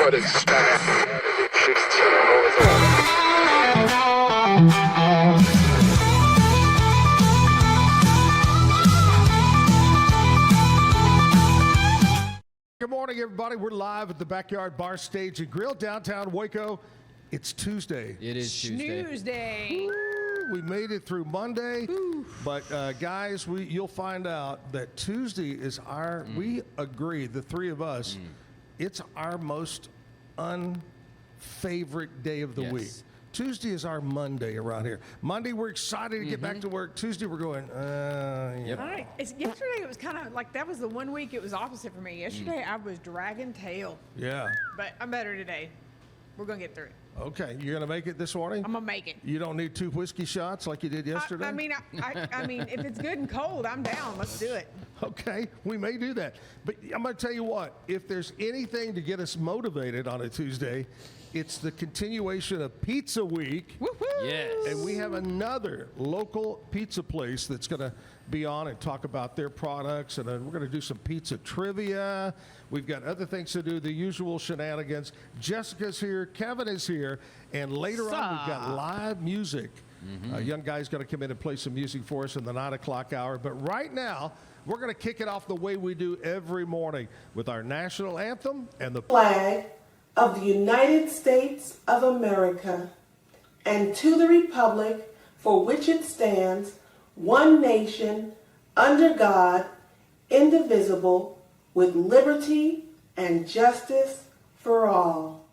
what is stacked. 16 over the Good morning, everybody. We're live at the Backyard Bar Stage and Grill, downtown Waco. It's Tuesday. It is Tuesday. Tuesday. We made it through Monday, but guys, you'll find out that Tuesday is our. We agree, the three of us. It's our most unfavorite day of the week. Tuesday is our Monday around here. Monday, we're excited to get back to work. Tuesday, we're going. All right. Yesterday, it was kind of like that was the one week it was opposite for me. Yesterday, I was dragging tail. Yeah. But I'm better today. We're going to get through it. Okay, you're gonna make it this morning. I'm gonna make it. You don't need 2 whiskey shots like you did yesterday. I mean, if it's good and cold, I'm down. Let's do it. Okay, we may do that. But I'm going to tell you what, if there's anything to get us motivated on a Tuesday, it's the continuation of Pizza Week. Woo-hoo! Yes. And we have another local pizza place that's going to be on and talk about their products. And then we're going to do some pizza trivia. We've got other things to do, the usual shenanigans. Jessica's here, Kevin is here, and later on we've got live music. A young guy's going to come in and play some music for us in the 9 o'clock hour. But right now, we're going to kick it off the way we do every morning with our national anthem and the flag of the United States of America, and to the republic for which it stands, one nation, under God, indivisible, with liberty and justice for all.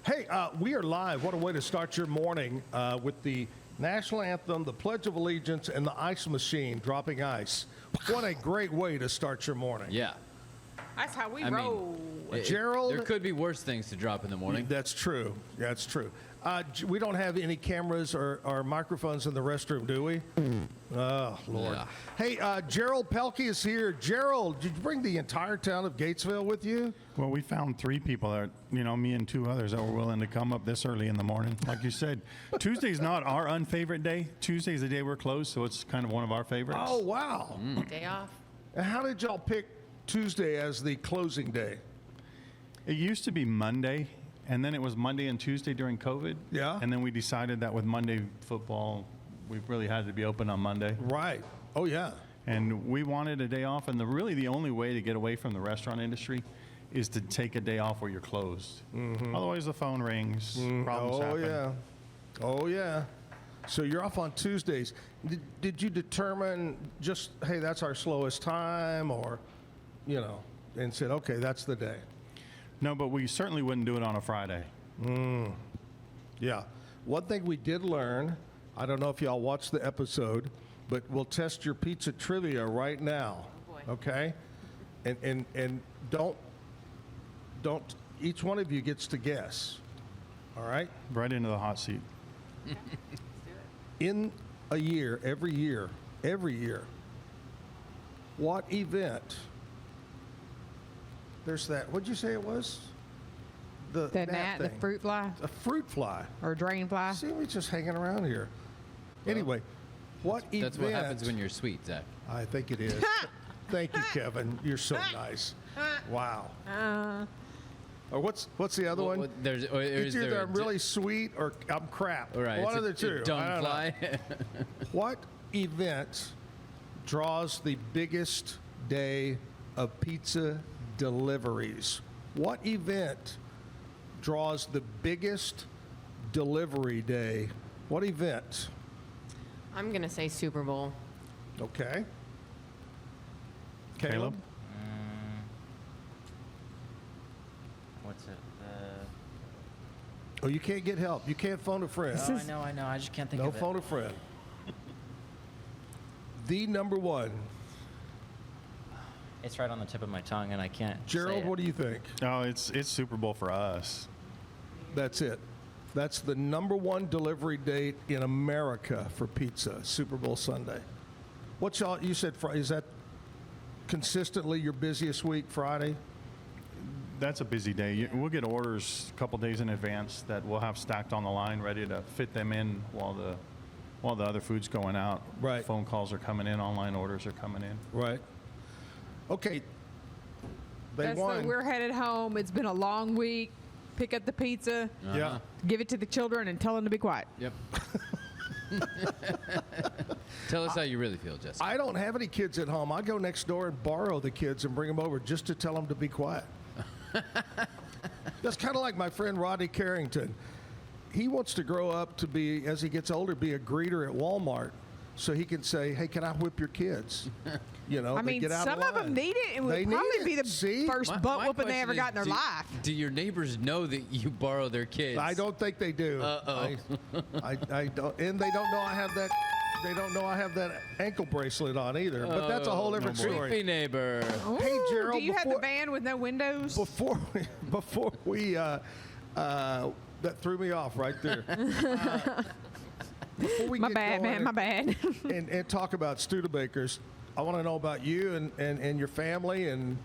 Hey, we are live. What a way to start your morning with the national anthem, the Pledge of Allegiance, and the ice machine dropping ice. What a great way to start your morning. Yeah. That's how we roll. Gerald? There could be worse things to drop in the morning. That's true. That's true. We don't have any cameras or microphones in the restroom, do we? Oh, Lord. Yeah. Hey, Gerald Pelkey is here. Gerald, did you bring the entire town of Gatesville with you? Well, we found 3 people that, me and 2 others that were willing to come up this early in the morning. Like you said, Tuesday's not our unfavorite day. Tuesday's the day we're closed, so it's kind of one of our favorites. Oh, wow. Day off. And how did y'all pick Tuesday as the closing day? It used to be Monday, and then it was Monday and Tuesday during COVID. Yeah. And then we decided that with Monday football, we really had to be open on Monday. Right. Oh, yeah. And we wanted a day off, and really the only way to get away from the restaurant industry is to take a day off where you're closed. Otherwise, the phone rings, problems happen. Yeah. Oh, yeah. So you're off on Tuesdays. Did you determine just, hey, that's our slowest time, or, and said, okay, that's the day? No, but we certainly wouldn't do it on a Friday. Yeah. One thing we did learn, I don't know if y'all watched the episode, but we'll test your pizza trivia right now. Oh, boy. Okay? And don't each one of you gets to guess. All right? Right into the hot seat. In a year, every year, what event? There's that. What'd you say it was? The gnat, the thing. fruit fly, A fruit fly. or drain fly. See, we just hanging around here. Anyway, what event? That's what happens when you're sweet, Zach. I think it is. Thank you, Kevin. You're so nice. Wow. Or what's the other one? It's either I'm really sweet or I'm crap. All right. One of the two. Dumb I don't know. fly. What event draws the biggest day of pizza deliveries? What event draws the biggest delivery day? What event? I'm going to say Super Bowl. Okay. Caleb? What's it? Oh, you can't get help. You can't phone a friend. Oh, I know. I just can't think No of it. phone a friend. The number one. It's right on the tip of my tongue, and I can't. Gerald, what do you think? Oh, it's Super Bowl for us. That's it. That's the number one delivery date in America for pizza, Super Bowl Sunday. What's y'all, you said Friday, is that consistently your busiest week, Friday? That's a busy day. We'll get orders a couple days in advance that we'll have stacked on the line, ready to fit them in while the other food's going out. Right. Phone calls are coming in, online orders are coming in. Right. Okay. They That's won. we're headed home. It's been a long week. Pick up the pizza, Yeah. give it to the children, and tell them to be quiet. Yep. Tell us how you really feel, Jessica. I don't have any kids at home. I go next door and borrow the kids and bring them over just to tell them to be quiet. That's kind of like my friend Rodney Carrington. He wants to grow up to be, as he gets older, be a greeter at Walmart, so he can say, "Hey, can I whip your kids?" You know, I they mean, get out some of them line. need it. It would They need probably be it. the See? first butt whooping they question ever got in their is, life. Do your neighbors know that you borrow their kids? I don't think they do. Uh-oh. I don't, and they don't know I have that. They don't know I have that ankle bracelet on either. But that's a whole different story. Creepy neighbor. Hey, Ooh, Gerald, do you have the before- van with no windows? Before we that threw me off right there. Before we My get bad, going man. My bad. and talk about Studebakers, I want to know about you and your family, and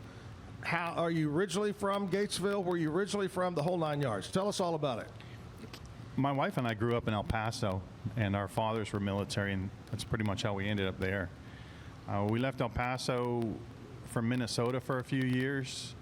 how are you originally from Gatesville? Were you originally from the whole 9 yards? Tell us all about it. My wife and I grew up in El Paso, and our fathers were military, and that's pretty much how we ended up there. We left El Paso for Minnesota for a few years,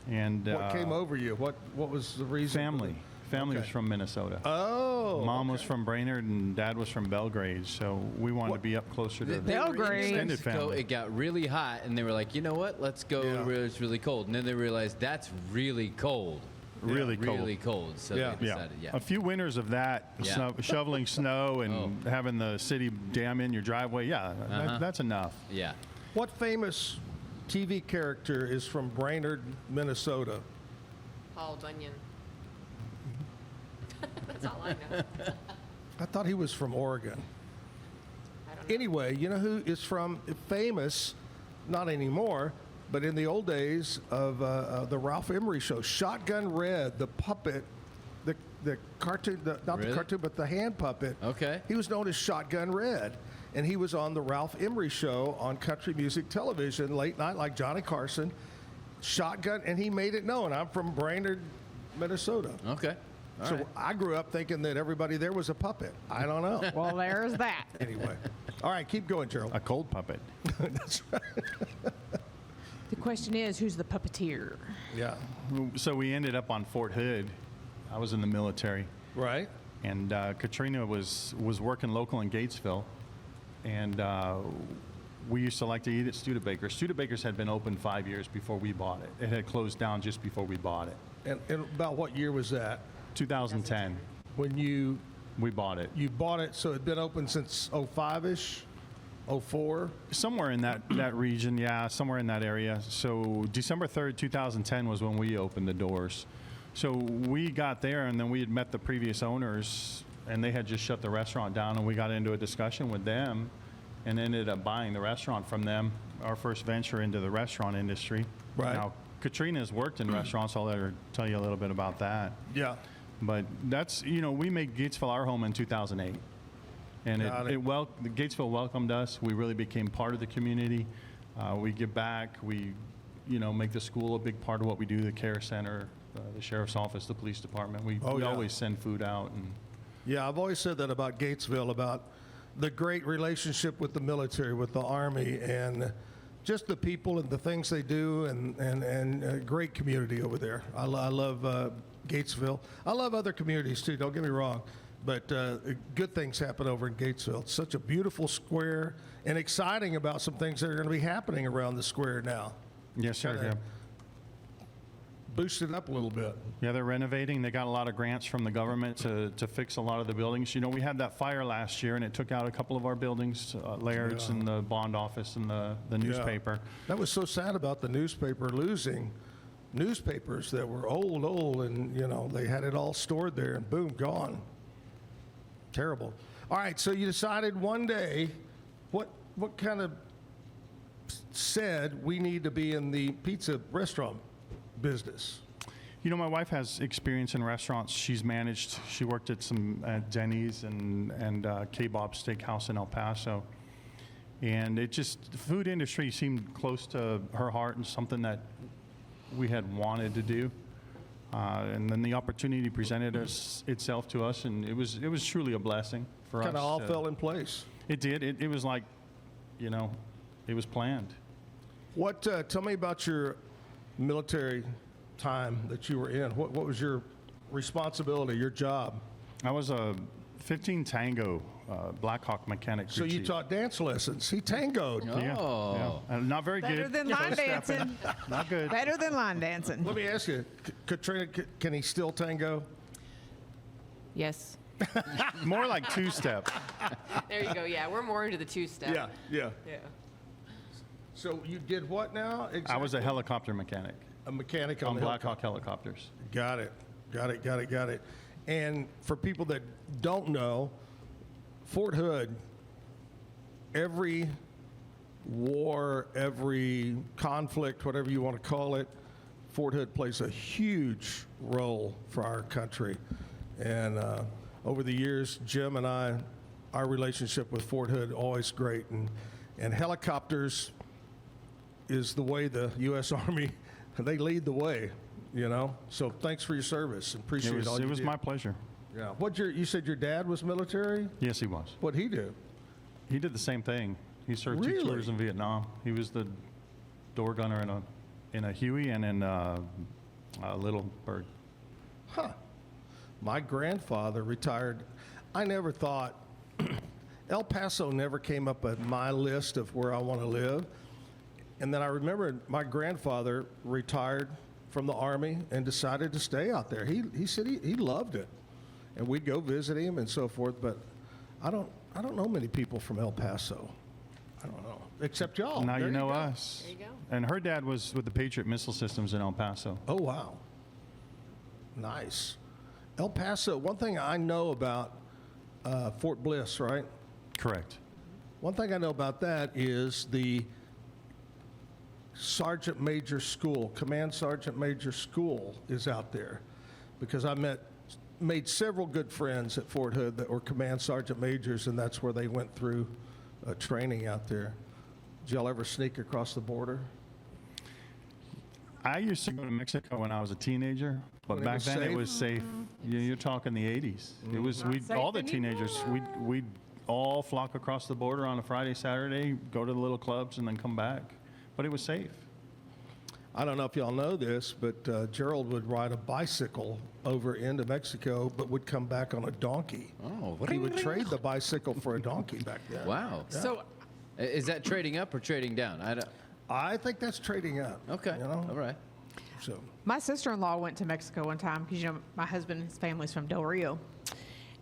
and What came over you? What was the reason? family. Family was Okay. from Minnesota. Oh, Mom was from Brainerd, and Dad was from Belgrade, so we wanted to be up closer to They the were in Belgrade. extended Mexico, family. it got really hot, and they were like, you know what? Let's go Yeah. where it's really cold. And then they realized that's really cold. Really cold. Really cold. So Yeah. they Yeah. decided, yeah. A few winters of that, Yeah. shoveling snow and having the city dam in your driveway, that's enough. Yeah. what famous TV character is from Brainerd, Minnesota? Paul Bunyan. That's all I know. I thought he was from Oregon. I don't know. Anyway, you know who is from famous, not anymore, but in the old days of the Ralph Emery show, Shotgun Red, the puppet, the cartoon, not Really? the cartoon, but the hand puppet. Okay. He was known as Shotgun Red, and he was on the Ralph Emery show on country music television late night, like Johnny Carson. Shotgun, and he made it known. I'm from Brainerd, Minnesota. Okay. All So right. I grew up thinking that everybody there was a puppet. I don't know. Well, there's that. Anyway, all right, keep going, Gerald. A cold puppet. That's right. The question is, who's the puppeteer? Yeah. So we ended up on Fort Hood. I was in the military, Right. and Katrina was working local in Gatesville, and we used to like to eat at Studebakers. Studebakers had been open 5 years before we bought it. It had closed down just before we bought it. And about what year was that 2010, when you we bought it. bought it? So it'd been open since 05-ish, 04. Somewhere in that region, yeah, somewhere in that area. So December 3rd, 2010 was when we opened the doors. So we got there, and then we had met the previous owners, and they had just shut the restaurant down, and we got into a discussion with them and ended up buying the restaurant from them, our first venture into the restaurant industry. Right. Now, Katrina's worked in restaurants. I'll let her tell you a little bit about that. Yeah. But that's, we made Gatesville our home in 2008. And Got it. Gatesville welcomed us. We really became part of the community. We give back. We, make the school a big part of what we do, the care center, the sheriff's office, the police department. We Oh, yeah. always send food out. And Yeah, I've always said that about Gatesville, about the great relationship with the military, with the Army, and just the people and the things they do, and a great community over there. I love Gatesville. I love other communities too, don't get me wrong, but good things happen over in Gatesville. It's such a beautiful square, and exciting about some things that are going to be happening around the square now. yes, sir. Kinda Yeah. Boost it up a little bit. Yeah, they're renovating. They got a lot of grants from the government to fix a lot of the buildings. We had that fire last year, and it took out a couple of our buildings, Laird's and the bond office and the newspaper. That was so sad about the newspaper losing newspapers that were old, and they had it all stored there, and boom, gone. Terrible. All right, so you decided one day, what kind of said we need to be in the pizza restaurant business? My wife has experience in restaurants. She worked at some at Denny's and K-Bob Steakhouse in El Paso. And the food industry seemed close to her heart and something that we had wanted to do. And then the opportunity presented itself to us, and it was truly a blessing for us. Kind of all fell in place. It did. It was like, it was planned. Tell me about your military time that you were in? What was your responsibility, your job? I was a 15 Tango Black Hawk mechanic. So you taught dance lessons. He tangoed. Oh. Yeah. Not very Better good. than line Toe-stepping. dancing. Not good. Better than line dancing. Let me ask you, Katrina, can he still tango? Yes. More like two-step. There you go. Yeah, we're more into the two-step. Yeah. Yeah. So you did what now? Exactly? I was a helicopter mechanic a mechanic on on the Black Hawk helicopter. helicopters. Got it. And for people that don't know, Fort Hood, every war, every conflict, whatever you want to call it, Fort Hood plays a huge role for our country. And over the years, Jim and I, our relationship with Fort Hood, always great. And helicopters is the way the U.S. Army, they lead the way, you know? So thanks for your service. Appreciate all you It was did. my pleasure. Yeah. You said your dad was military? Yes, he was. What'd he do? He did the same thing. He served 2 Really? tours in Vietnam. He was the door gunner in a Huey and in a Little Bird. Huh. My grandfather retired. I never thought, El Paso never came up on my list of where I want to live. And then I remember my grandfather retired from the Army and decided to stay out there. He said he loved it. And we'd go visit him and so forth, but I don't know many people from El Paso. I don't know, except y'all. Now There you know go. us. There you go. And her dad was with the Patriot Missile Systems in El Paso. Oh, wow. Nice. El Paso, one thing I know about Fort Bliss, right? Correct. One thing I know about that is the Sergeant Major School, Command Sergeant Major School is out there, because I made several good friends at Fort Hood that were Command Sergeant Majors, and that's where they went through training out there. Did y'all ever sneak across the border? I used to go to Mexico when I was a teenager, but When it back was then safe? it was safe. You're talking the 80s. It was Not safe all the anymore. teenagers. We'd all flock across the border on a Friday, Saturday, go to the little clubs, and then come back. But it was safe. I don't know if y'all know this, but Gerald would ride a bicycle over into Mexico, but would come back on a donkey. Oh, He would trade the bicycle for a donkey back then. Wow. So Is that trading up or trading down? I don't. I think that's trading up. Okay. You know? All right. So, my sister-in-law went to Mexico one time because, you know, my husband and his family's from Del Rio.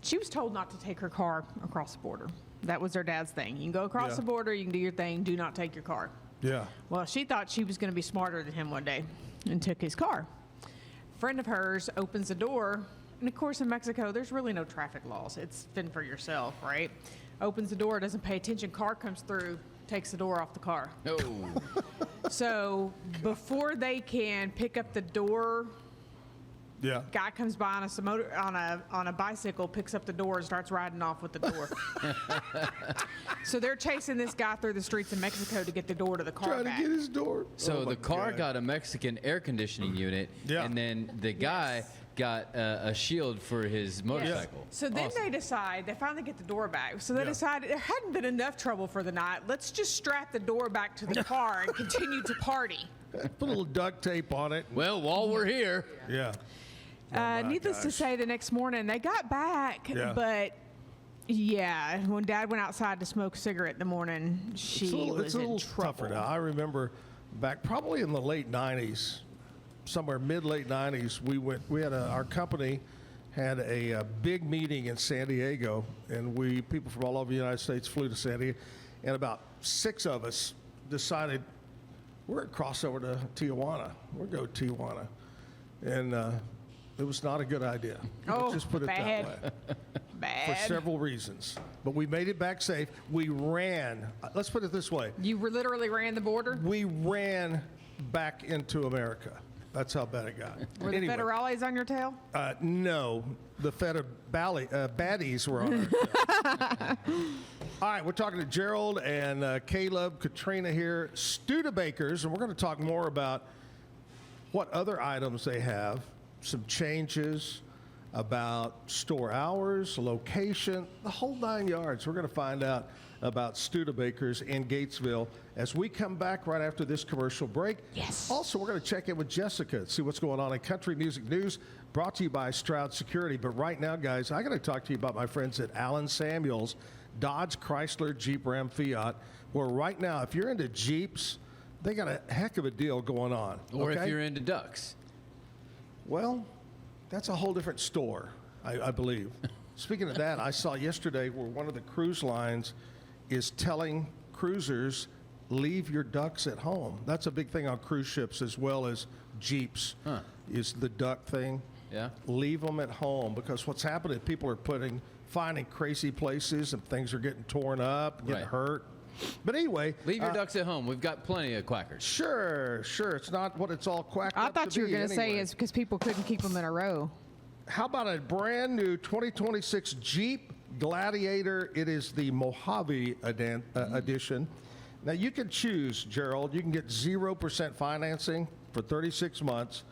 She was told not to take her car across the border. That was their dad's thing. You can go across Yeah. the border, you can do your thing, do not take your car. yeah. Well, she thought she was going to be smarter than him one day and took his car. A friend of hers opens the door, and of course in Mexico, there's really no traffic laws. It's fend for yourself, right? Opens the door, doesn't pay attention, car comes through, takes the door off the car. Oh. So before they can pick up the door, Yeah. guy comes by on a bicycle, picks up the door, and starts riding off with the door. So they're chasing this guy through the streets of Mexico to get the door to the car Trying back. to get his door. So Oh, my the car God. got a Mexican air conditioning unit, Yeah. and then the guy got a shield for his motorcycle. So then Awesome. they finally get the door back. So they Yeah. decided there hadn't been enough trouble for the night. Let's just strap the door back to the car and continue to party. Put a little duct tape on it. Well, while we're here, Yeah. my Needless to gosh. say, the next morning they got back, Yeah. but yeah, when Dad went outside to smoke a cigarette in the morning, she It's was a in little trouble. tougher now. I remember back probably in the late 90s, somewhere mid-late 90s, our company had a big meeting in San Diego, and people from all over the United States flew to San Diego, and about 6 of us decided we're going to cross over to Tijuana. We're going to go to Tijuana. And it was not a good idea. Oh, Just put it bad. that way. Bad. For several reasons. But we made it back safe. We ran. Let's put it this way. You literally ran the border? We ran back into America. That's how bad it got. Were the Anyway, federales on your tail? no, the baddies were on our tail. All right, we're talking to Gerald and Caleb, Katrina here, Studebakers, and we're going to talk more about what other items they have, some changes about store hours, location, the whole 9 yards. We're going to find out about Studebakers in Gatesville as we come back right after this commercial break. Yes. Also, we're going to check in with Jessica, see what's going on in country music news, brought to you by Stroud Security. But right now, guys, I got to talk to you about my friends at Allen Samuels, Dodge, Chrysler, Jeep, Ram, Fiat, where right now, if you're into Jeeps, they got a heck of a deal going on. Or if okay? you're into ducks. Well, that's a whole different store, I believe. Speaking of that, I saw yesterday where one of the cruise lines is telling cruisers, leave your ducks at home. That's a big thing on cruise ships as well as Jeeps, is the duck thing. Yeah. Leave them at home, because what's happening, people are finding crazy places and things are getting torn up, getting Right. hurt. But anyway. Leave your ducks at home. We've got plenty of quackers. Sure. It's not what it's all quacked I up thought to you were be going to say anyway. it's because people couldn't keep them in a row. How about a brand new 2026 Jeep Gladiator? It is the Mojave edition. Now you can choose, Gerald. You can get 0% financing for 36 months,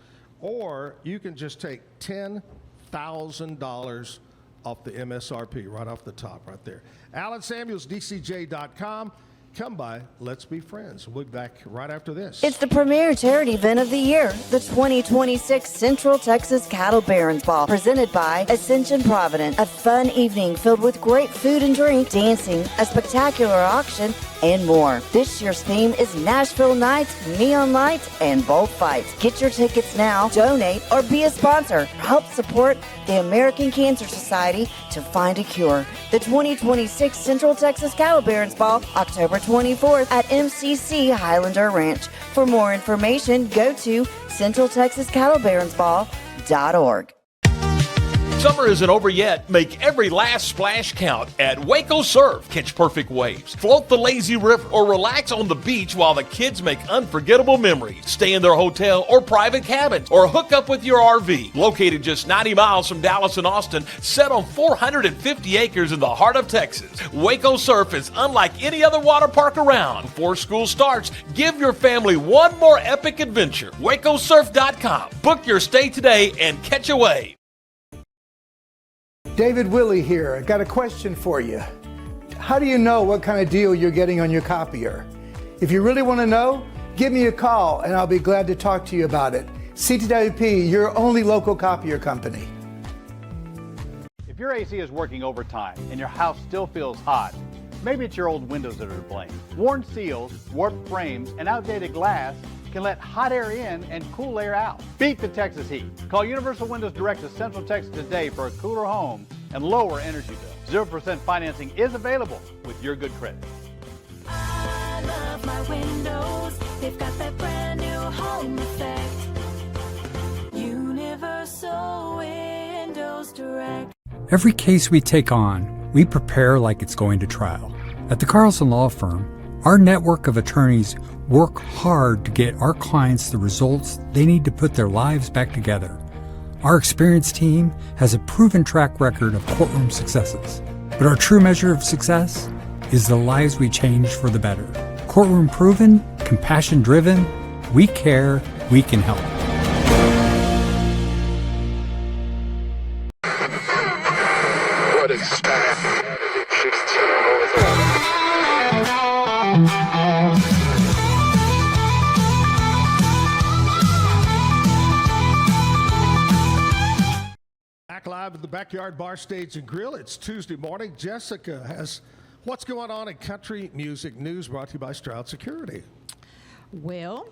or you can just take $10,000 off the MSRP, right off the top, right there. AllenSamuelsDCJ.com. Come by, let's be friends. We'll be back right after this. It's the premier charity event of the year, the 2026 Central Texas Cattle Barons Ball, presented by Ascension Provident. A fun evening filled with great food and drink, dancing, a spectacular auction, and more. This year's theme is Nashville Nights, Neon Lights, and Bullfights. Get your tickets now, donate, or be a sponsor. Help support the American Cancer Society to find a cure. The 2026 Central Texas Cattle Barons Ball, October 24th at MCC Highlander Ranch. For more information, go to CentralTexasCattleBaronsBall.org. Summer isn't over yet. Make every last splash count at Waco Surf. Catch perfect waves, float the lazy river, or relax on the beach while the kids make unforgettable memories. Stay in their hotel or private cabins, or hook up with your RV. Located just 90 miles from Dallas and Austin, set on 450 acres in the heart of Texas, Waco Surf is unlike any other water park around. Before school starts, give your family one more epic adventure. WacoSurf.com. Book your stay today and catch a wave. David Willey here. I got a question for you. How do you know what kind of deal you're getting on your copier? If you really want to know, give me a call and I'll be glad to talk to you about it. CTWP, your only local copier company. If your AC is working overtime and your house still feels hot, maybe it's your old windows that are to blame. Worn seals, warped frames, and outdated glass can let hot air in and cool air out. Beat the Texas heat. Call Universal Windows Direct of Central Texas today for a cooler home and lower energy bills. 0% financing is available with your good credit. I love my windows. They've got that brand new home effect. Universal Windows Direct. Every case we take on, we prepare like it's going to trial. At the Carlson Law Firm, our network of attorneys work hard to get our clients the results they need to put their lives back together. Our experienced team has a proven track record of courtroom successes, but our true measure of success is the lives we change for the better. Courtroom proven, compassion driven, we care, we can help. What is that? Back live at the Backyard Bar Stage and Grill. It's Tuesday morning. Jessica has what's going on in country music news, brought to you by Stroud Security. Well,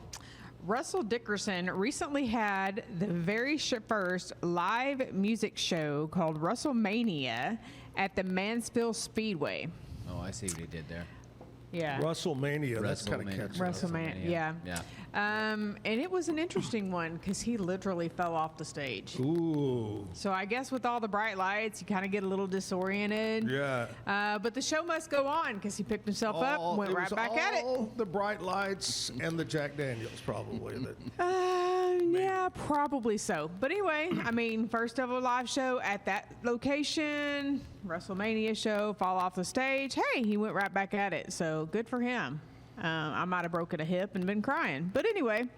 Russell Dickerson recently had the very first live music show called WrestleMania at the Mansfield Speedway. Oh, I see what he did there. Yeah. WrestleMania, that's kind of WrestleMania. catchy. WrestleMania, yeah. Yeah. And it was an interesting one because he literally fell off the stage. Ooh. So I guess with all the bright lights, you kind of get a little disoriented. Yeah. But the show must go on because he picked himself up and went It right was back at it. all the bright lights and the Jack Daniels, probably. Yeah, probably so. But anyway, I mean, first ever live show at that location, WrestleMania show, fall off the stage. Hey, he went right back at it. So good for him. I might have broken a hip and been crying. But anyway,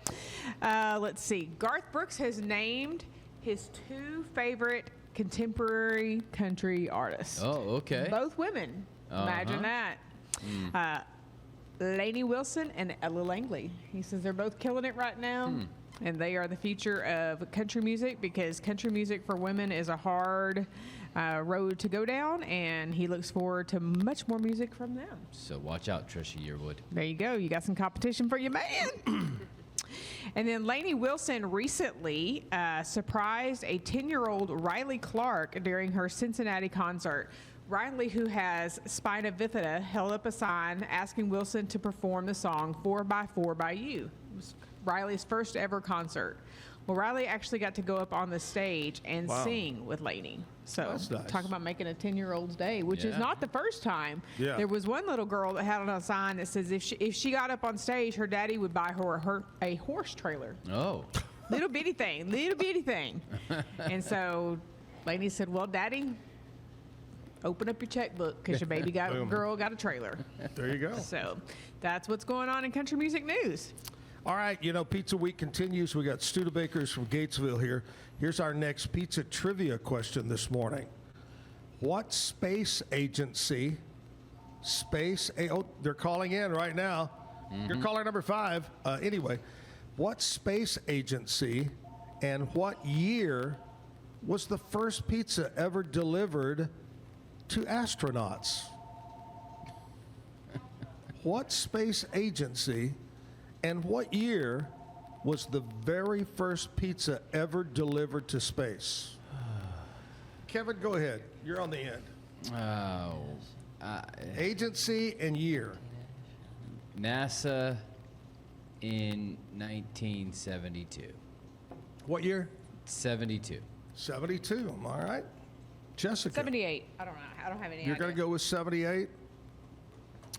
let's see. Garth Brooks has named his two favorite contemporary country artists. Oh, okay. Both women. Imagine that. Lainey Wilson and Ella Langley. He says they're both killing it right now. And they are the future of country music, because country music for women is a hard road to go down, and he looks forward to much more music from them. So watch out, Trisha Yearwood. There you go. You got some competition for your man. And then Lainey Wilson recently surprised a 10-year-old Riley Clark during her Cincinnati concert. Riley, who has spina bifida, held up a sign asking Wilson to perform the song 4x4 by You. It was Riley's first ever concert. Well, Riley actually got to go up on the stage and sing with Lainey. So That's nice. talk about making a 10-year-old's day, which is not the first time. Yeah. There was one little girl that had on a sign that says if she got up on stage, her daddy would buy her a horse trailer. Oh. Little bitty thing. And so Lainey said, well, Daddy, open up your checkbook, because your baby girl got a trailer. There you go. So that's what's going on in country music news. All right, Pizza Week continues. We got Studebakers from Gatesville here. Here's our next pizza trivia question this morning. What space agency, they're calling in right now. You're caller number 5. Anyway, what space agency and what year was the first pizza ever delivered to astronauts? What space agency and what year was the very first pizza ever delivered to space? Kevin, go ahead. You're on the end. Agency and year. NASA in 1972. What year? 72. 72. All right. Jessica. 78. I don't know. I don't have any You're idea. going to go with 78?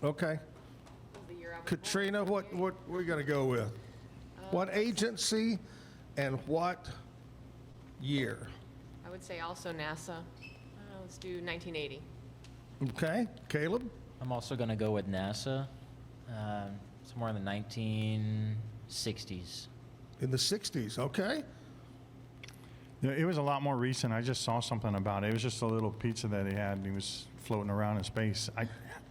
Okay. Katrina, what we going to go with? What agency and what year? I would say also NASA. Let's do 1980. Okay. Caleb? I'm also going to go with NASA, somewhere in the 1960s. In the 60s, okay. Yeah, it was a lot more recent. I just saw something about it. It was just a little pizza that he had, and he was floating around in space.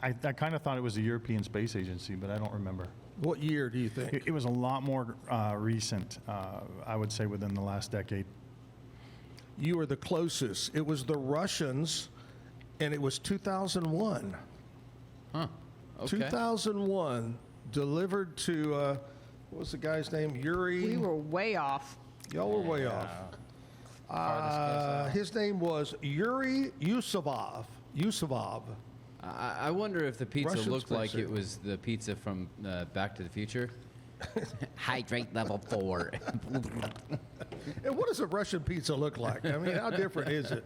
I kind of thought it was the European Space Agency, but I don't remember. What year do you think? It was a lot more recent, I would say, within the last decade. You were the closest. It was the Russians, and it was 2001. Huh. Okay. 2001, delivered to, what was the guy's name? Yuri? We were way off. Y'all were way off. His name was Yuri Yusuvov. I wonder if the pizza Russian looked like space it was the pizza from Back to the Future. Hydrate level 4. And what does a Russian pizza look like? I mean, how different is it?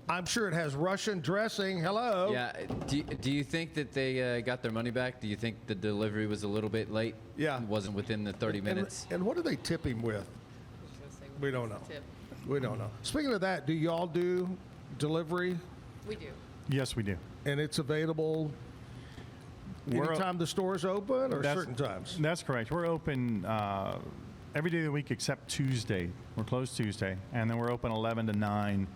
I'm sure it has Russian dressing. Hello. Yeah. Do you think that they got their money back? Do you think the delivery was a little bit late? Yeah. It wasn't within the 30 minutes? And what do they tip him with? We don't know. We don't know. Speaking of that, do y'all do delivery? We do. Yes, we do. And it's available anytime the store's open, or certain times? That's correct. We're open every day of the week except Tuesday. We're closed Tuesday. And then we're open 11 to 9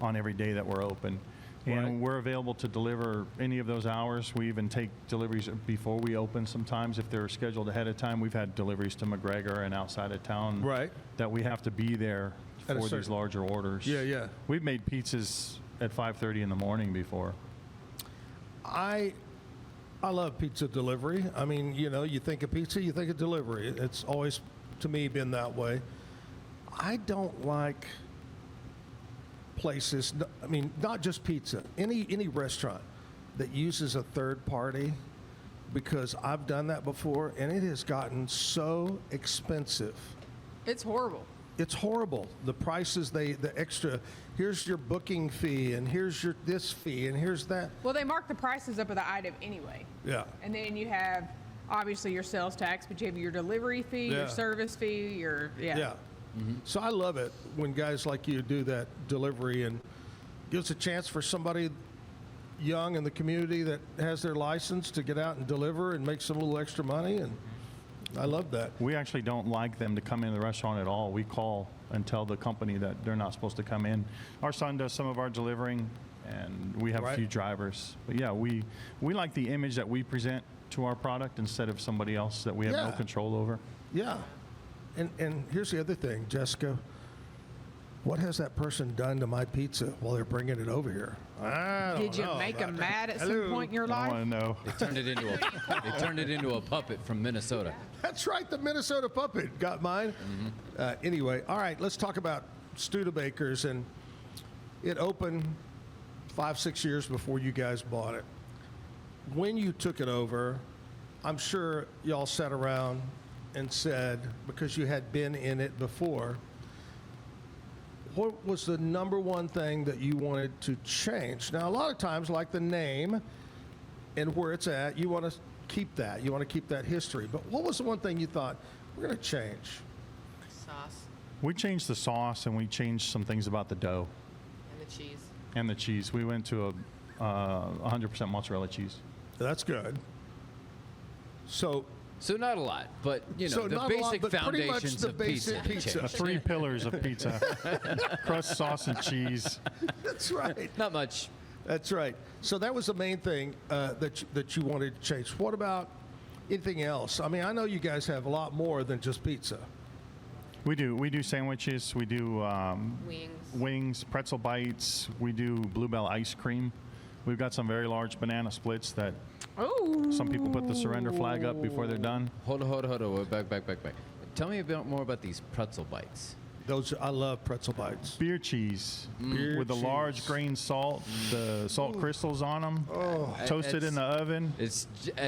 on every day that we're open. And we're available to deliver any of those hours. We even take deliveries before we open sometimes if they're scheduled ahead of time. We've had deliveries to McGregor and outside of town that we have to be there for these larger orders. Yeah. We've made pizzas at 5:30 in the morning before. I love pizza delivery. I mean, you think of pizza, you think of delivery. It's always, to me, been that way. I don't like places, I mean, not just pizza, any restaurant that uses a third party, because I've done that before, and it has gotten so expensive. It's horrible. It's horrible. The prices, the extra, here's your booking fee, and here's your this fee, and here's that. Well, they mark the prices up of the item anyway. Yeah. And then you have, obviously, your sales tax, but you have your delivery fee, your service fee, your, So I love it when guys like you do that delivery, and gives a chance for somebody young in the community that has their license to get out and deliver and make some little extra money, and I love that. We actually don't like them to come into the restaurant at all. We call and tell the company that they're not supposed to come in. Our son does some of our delivering, and we have a Right. few drivers. But yeah, we like the image that we present to our product instead of somebody else that we have no Yeah. control over. Yeah. And here's the other thing, Jessica. What has that person done to my pizza while they're bringing it over here? I don't Did you know make about them that. mad at some Hello. point in your I life? want to know. They turned it into a puppet from Minnesota. That's right, the Minnesota puppet got mine. Anyway, all right, let's talk about Studebakers. And it opened 5-6 years before you guys bought it. When you took it over, I'm sure y'all sat around and said, because you had been in it before, what was the number one thing that you wanted to change? Now, a lot of times, like the name and where it's at, you want to keep that. You want to keep that history. But what was the one thing you thought, we're going to change? Sauce We changed the sauce and we changed some things about the dough and the cheese. and the cheese. We went to a 100% mozzarella cheese. That's good. So not a lot, but So the not a lot, basic but pretty much foundations the of basic pizza. The 3 pillars of pizza: crust, sauce, and cheese. that's right. Not much. That's right. So that was the main thing that you wanted to change. What about anything else? I mean, I know you guys have a lot more than just pizza. We do sandwiches. We do wings, pretzel bites. We do Bluebell ice cream. We've got some very large banana splits that some people put the surrender flag up before they're done. Hold on. Back. Tell me a bit more about these pretzel bites. I love pretzel bites. Beer cheese Beer with the cheese. large grain salt, the salt crystals on them, toasted in the oven. It's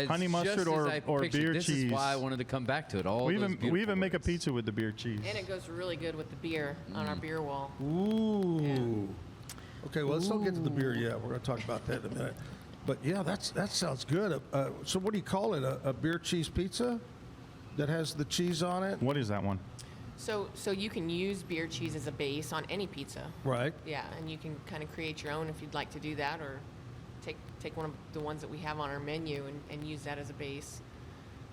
honey mustard just as I or pictured. beer This cheese. is why I wanted to come back to it. We even make a pizza with the beer cheese. And it goes really good with the beer on our beer wall. Ooh. Okay, well, let's don't get to the beer yet. We're going to talk about that in a minute. But yeah, that sounds good. So what do you call it? A beer cheese pizza that has the cheese on it? What is that one? So you can use beer cheese as a base on any pizza. Right. Yeah, and you can kind of create your own if you'd like to do that, or take one of the ones that we have on our menu and use that as a base.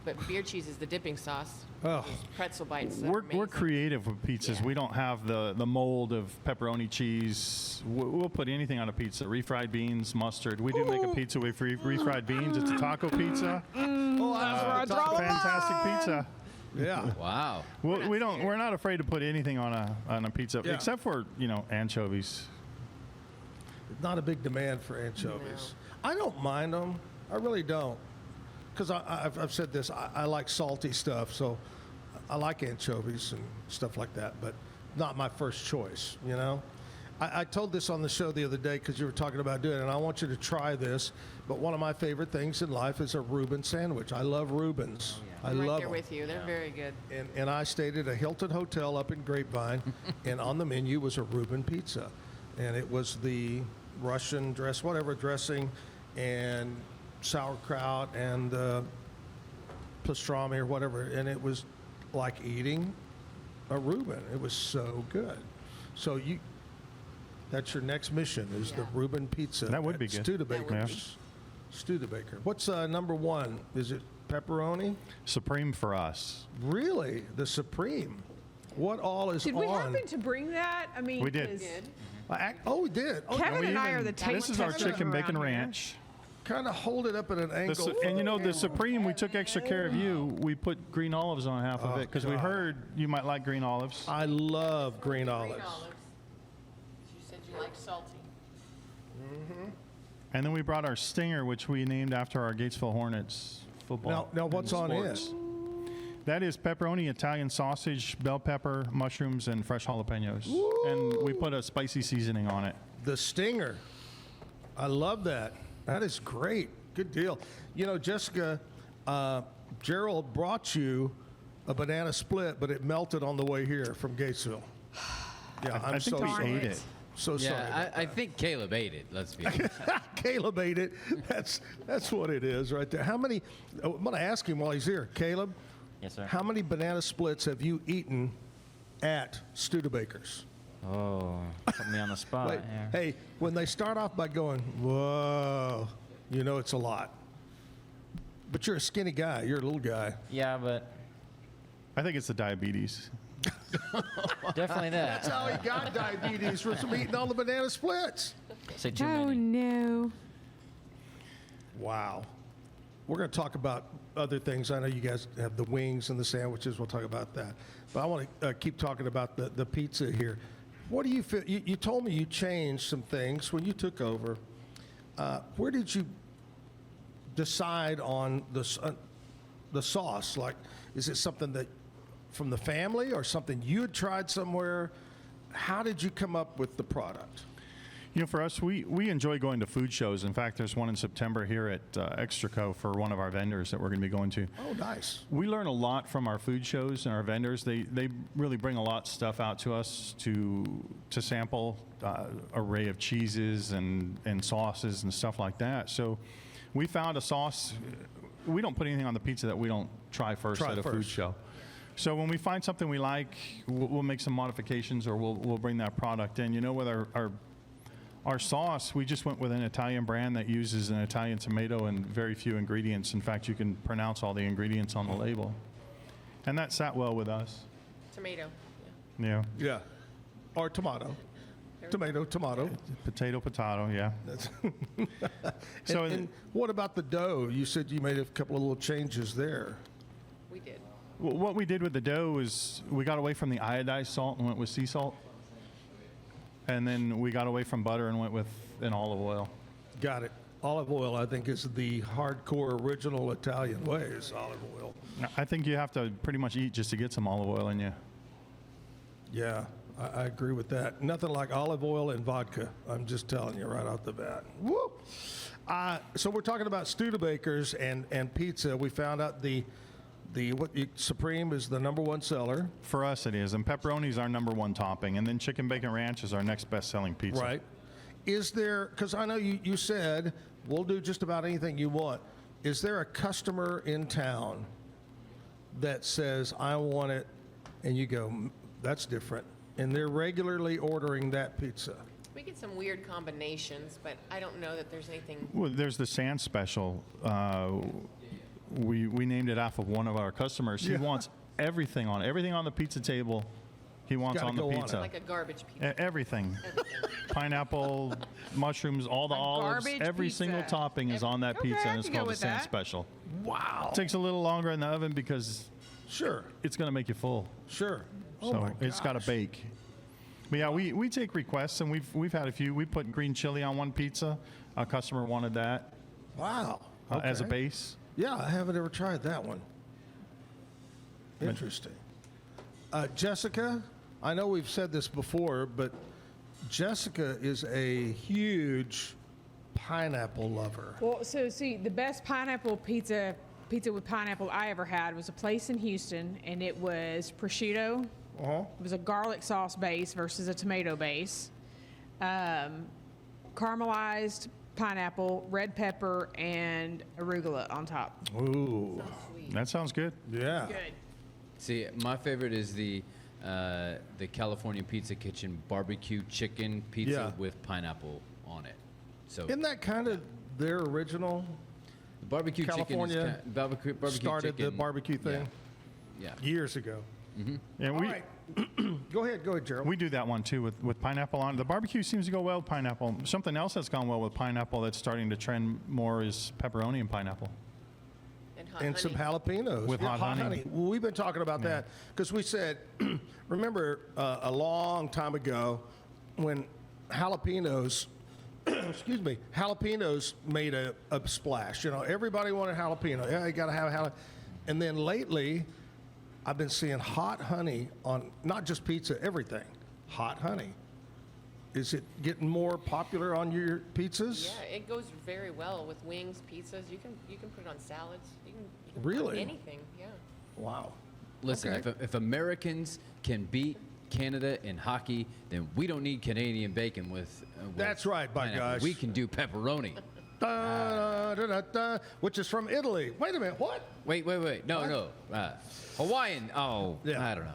But beer cheese is the dipping sauce. Oh. Those pretzel bites. That are We're amazing. creative with pizzas. Yeah. We don't have the mold of pepperoni cheese. We'll put anything on a pizza. Refried beans, mustard. We do make a pizza with refried beans. It's a taco pizza. Oh, that's where I draw the Fantastic pizza. Yeah. Wow. We're not afraid to put anything on a pizza Yeah. except for anchovies. Not a big demand for anchovies. I don't mind them. I really don't. Because I've said this, I like salty stuff, so I like anchovies and stuff like that, but not my first choice, I told this on the show the other day because you were talking about doing it, and I want you to try this, but one of my favorite things in life is a Reuben sandwich. I love Reubens. I I'm right love there them. with you. They're very good. And I stayed at a Hilton Hotel up in Grapevine, and on the menu was a Reuben pizza. And it was the Russian dressing, and sauerkraut and pastrami or whatever. And it was like eating a Reuben. It was so good. So that's your next mission is the Reuben pizza. That would at be good. Studebaker's. Studebaker. What's number one? Is it pepperoni? Supreme for us. Really? The Supreme? What all is Did on? we happen to bring that? I mean, We did. 'cause Oh, we did. Oh, Kevin and I are the taste This is our testers chicken bacon around here. ranch. Kind of hold it up at an angle. And the Supreme, we took extra care of you. We put green olives on half of it because we God. heard you might like green olives. I love green olives. You said you like salty. And then we brought our stinger, which we named after our Gatesville Hornets football. Now what's on sports. it? That is pepperoni, Italian sausage, bell pepper, mushrooms, and fresh jalapenos. And we put a spicy seasoning on it. The stinger. I love that. That is great. Good deal. Jessica, Gerald brought you a banana split, but it melted on the way here from Gatesville. Yeah, I I'm think so we sorry. ate it. So sorry. Yeah, I think Caleb ate it. Let's be honest. Caleb ate it. That's what it is right there. How many? I'm going to ask him while he's here. Caleb. Yes, sir. How many banana splits have you eaten at Studebaker's? Oh, put me on the spot Wait, here. hey, when they start off by going, whoa, it's a lot. But you're a skinny guy. You're a little guy. Yeah, but I think it's the diabetes. definitely that. That's how he got diabetes, from eating all the banana splits. Say too Oh, many. no. Wow. We're going to talk about other things. I know you guys have the wings and the sandwiches. We'll talk about that. But I want to keep talking about the pizza here. What do you feel? You told me you changed some things when you took over. Where did you decide on the sauce? Like, is it something that from the family or something you had tried somewhere? How did you come up with the product? You know, for us, we enjoy going to food shows. In fact, there's one in September here at Extraco for one of our vendors that we're going to be going to. Oh, nice. We learn a lot from our food shows and our vendors. They really bring a lot of stuff out to us to sample, array of cheeses and sauces and stuff like that. So we found a sauce. We don't put anything on the pizza that we don't try first at a food show. So when we find something we like, we'll make some modifications or we'll bring that product in. You know, with our sauce, we just went with an Italian brand that uses an Italian tomato and very few ingredients. In fact, you can pronounce all the ingredients on the label. And that sat well with us. Tomato. Yeah. Yeah. Or tomato. Tomato. Potato, yeah. So, and what about the dough? You said you made a couple of little changes there. We did. Well, what we did with the dough is we got away from the iodized salt and went with sea salt. And then we got away from butter and went with an olive oil. Got it. Olive oil, I think, is the hardcore original Italian way, is olive oil. I think you have to pretty much eat just to get some olive oil in you. Yeah, I agree with that. Nothing like olive oil and vodka. I'm just telling you right off the bat. Whoop. So we're talking about Studebakers and pizza. We found out the Supreme is the #1 seller. For us, it is. And pepperoni is our #1 topping. And then chicken bacon ranch is our next best-selling pizza. Right. Is there, because I know you said we'll do just about anything you want. Is there a customer in town that says, I want it, and you go, that's different, and they're regularly ordering that pizza? We get some weird combinations, but I don't know that there's anything. Well, there's the sand special. We named it off of one of our customers. He wants everything on the pizza table. He wants on the pizza. Like a garbage pizza. Everything. Pineapple, mushrooms, all the olives. Every single topping is on that pizza, and it's called the sand special. Wow. It takes a little longer in the oven because sure, it's going to make you full. Sure. So it's got to bake. But yeah, we take requests, and we've had a few. We put green chili on one pizza. A customer wanted that. Wow. As a base. Yeah, I haven't ever tried that one. Interesting. Jessica, I know we've said this before, but Jessica is a huge pineapple lover. Well, so see, the best pineapple pizza with pineapple I ever had was a place in Houston, and it was prosciutto. Uh-huh. It was a garlic sauce base versus a tomato base. Caramelized pineapple, red pepper, and arugula on top. Ooh. That sounds good. Yeah. Good. See, my favorite is the California Pizza Kitchen barbecue chicken pizza with pineapple on it. So isn't that kind of their original? The barbecue California chicken is barbecue started chicken. the barbecue thing. Yeah. Years ago. And All right. Go ahead, Gerald. We do that one too with pineapple on it. The barbecue seems to go well with pineapple. Something else that's gone well with pineapple that's starting to trend more is pepperoni and pineapple. And some jalapenos. With hot honey. Well, we've been talking about that because we said, remember a long time ago when jalapenos, jalapenos made a splash. You know, everybody wanted jalapeno. Yeah, you got to have jalapeno. And then lately, I've been seeing hot honey on not just pizza, everything. Hot honey. Is it getting more popular on your pizzas? Yeah, it goes very well with wings, pizzas. You can put it on salads. You can Really? put it on anything. Yeah. Wow. Listen, if Americans can beat Canada in hockey, then we don't need Canadian bacon with That's right, by pineapple. gosh. We can do pepperoni. Which is from Italy. Wait a minute, what? Wait. No. Hawaiian. Oh, I don't know.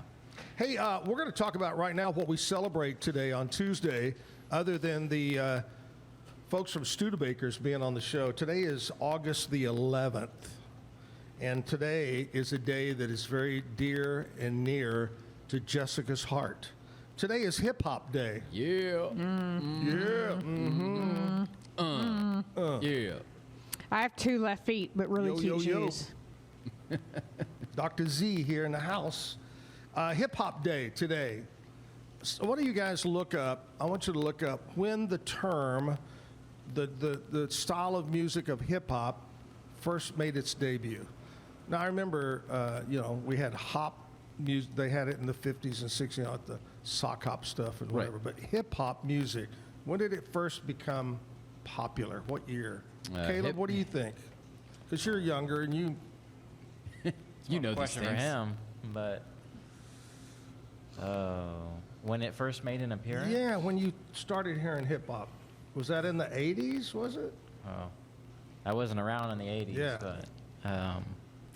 Hey, we're going to talk about right now what we celebrate today on Tuesday, other than the folks from Studebakers being on the show. Today is August the 11th, and today is a day that is very dear and near to Jessica's heart. Today is Hip Hop Day. Yeah. Yeah. Yeah. I have 2 left feet, but really Yo, cute yo, yo. shoes. Dr. Z here in the house. Hip Hop Day today. So what do you guys look up? I want you to look up when the term, the style of music of hip hop first made its debut. Now I remember, we had hop music. They had it in the 50s and 60s, the sock hop stuff and whatever. But hip hop music, when did it first become popular? What year? Caleb, what do you think? Because you're younger and you know these Question for things. him, but when it first made an appearance. Yeah, when you started hearing hip hop. Was that in the 80s, was it? Oh, I wasn't around in the 80s, Yeah. but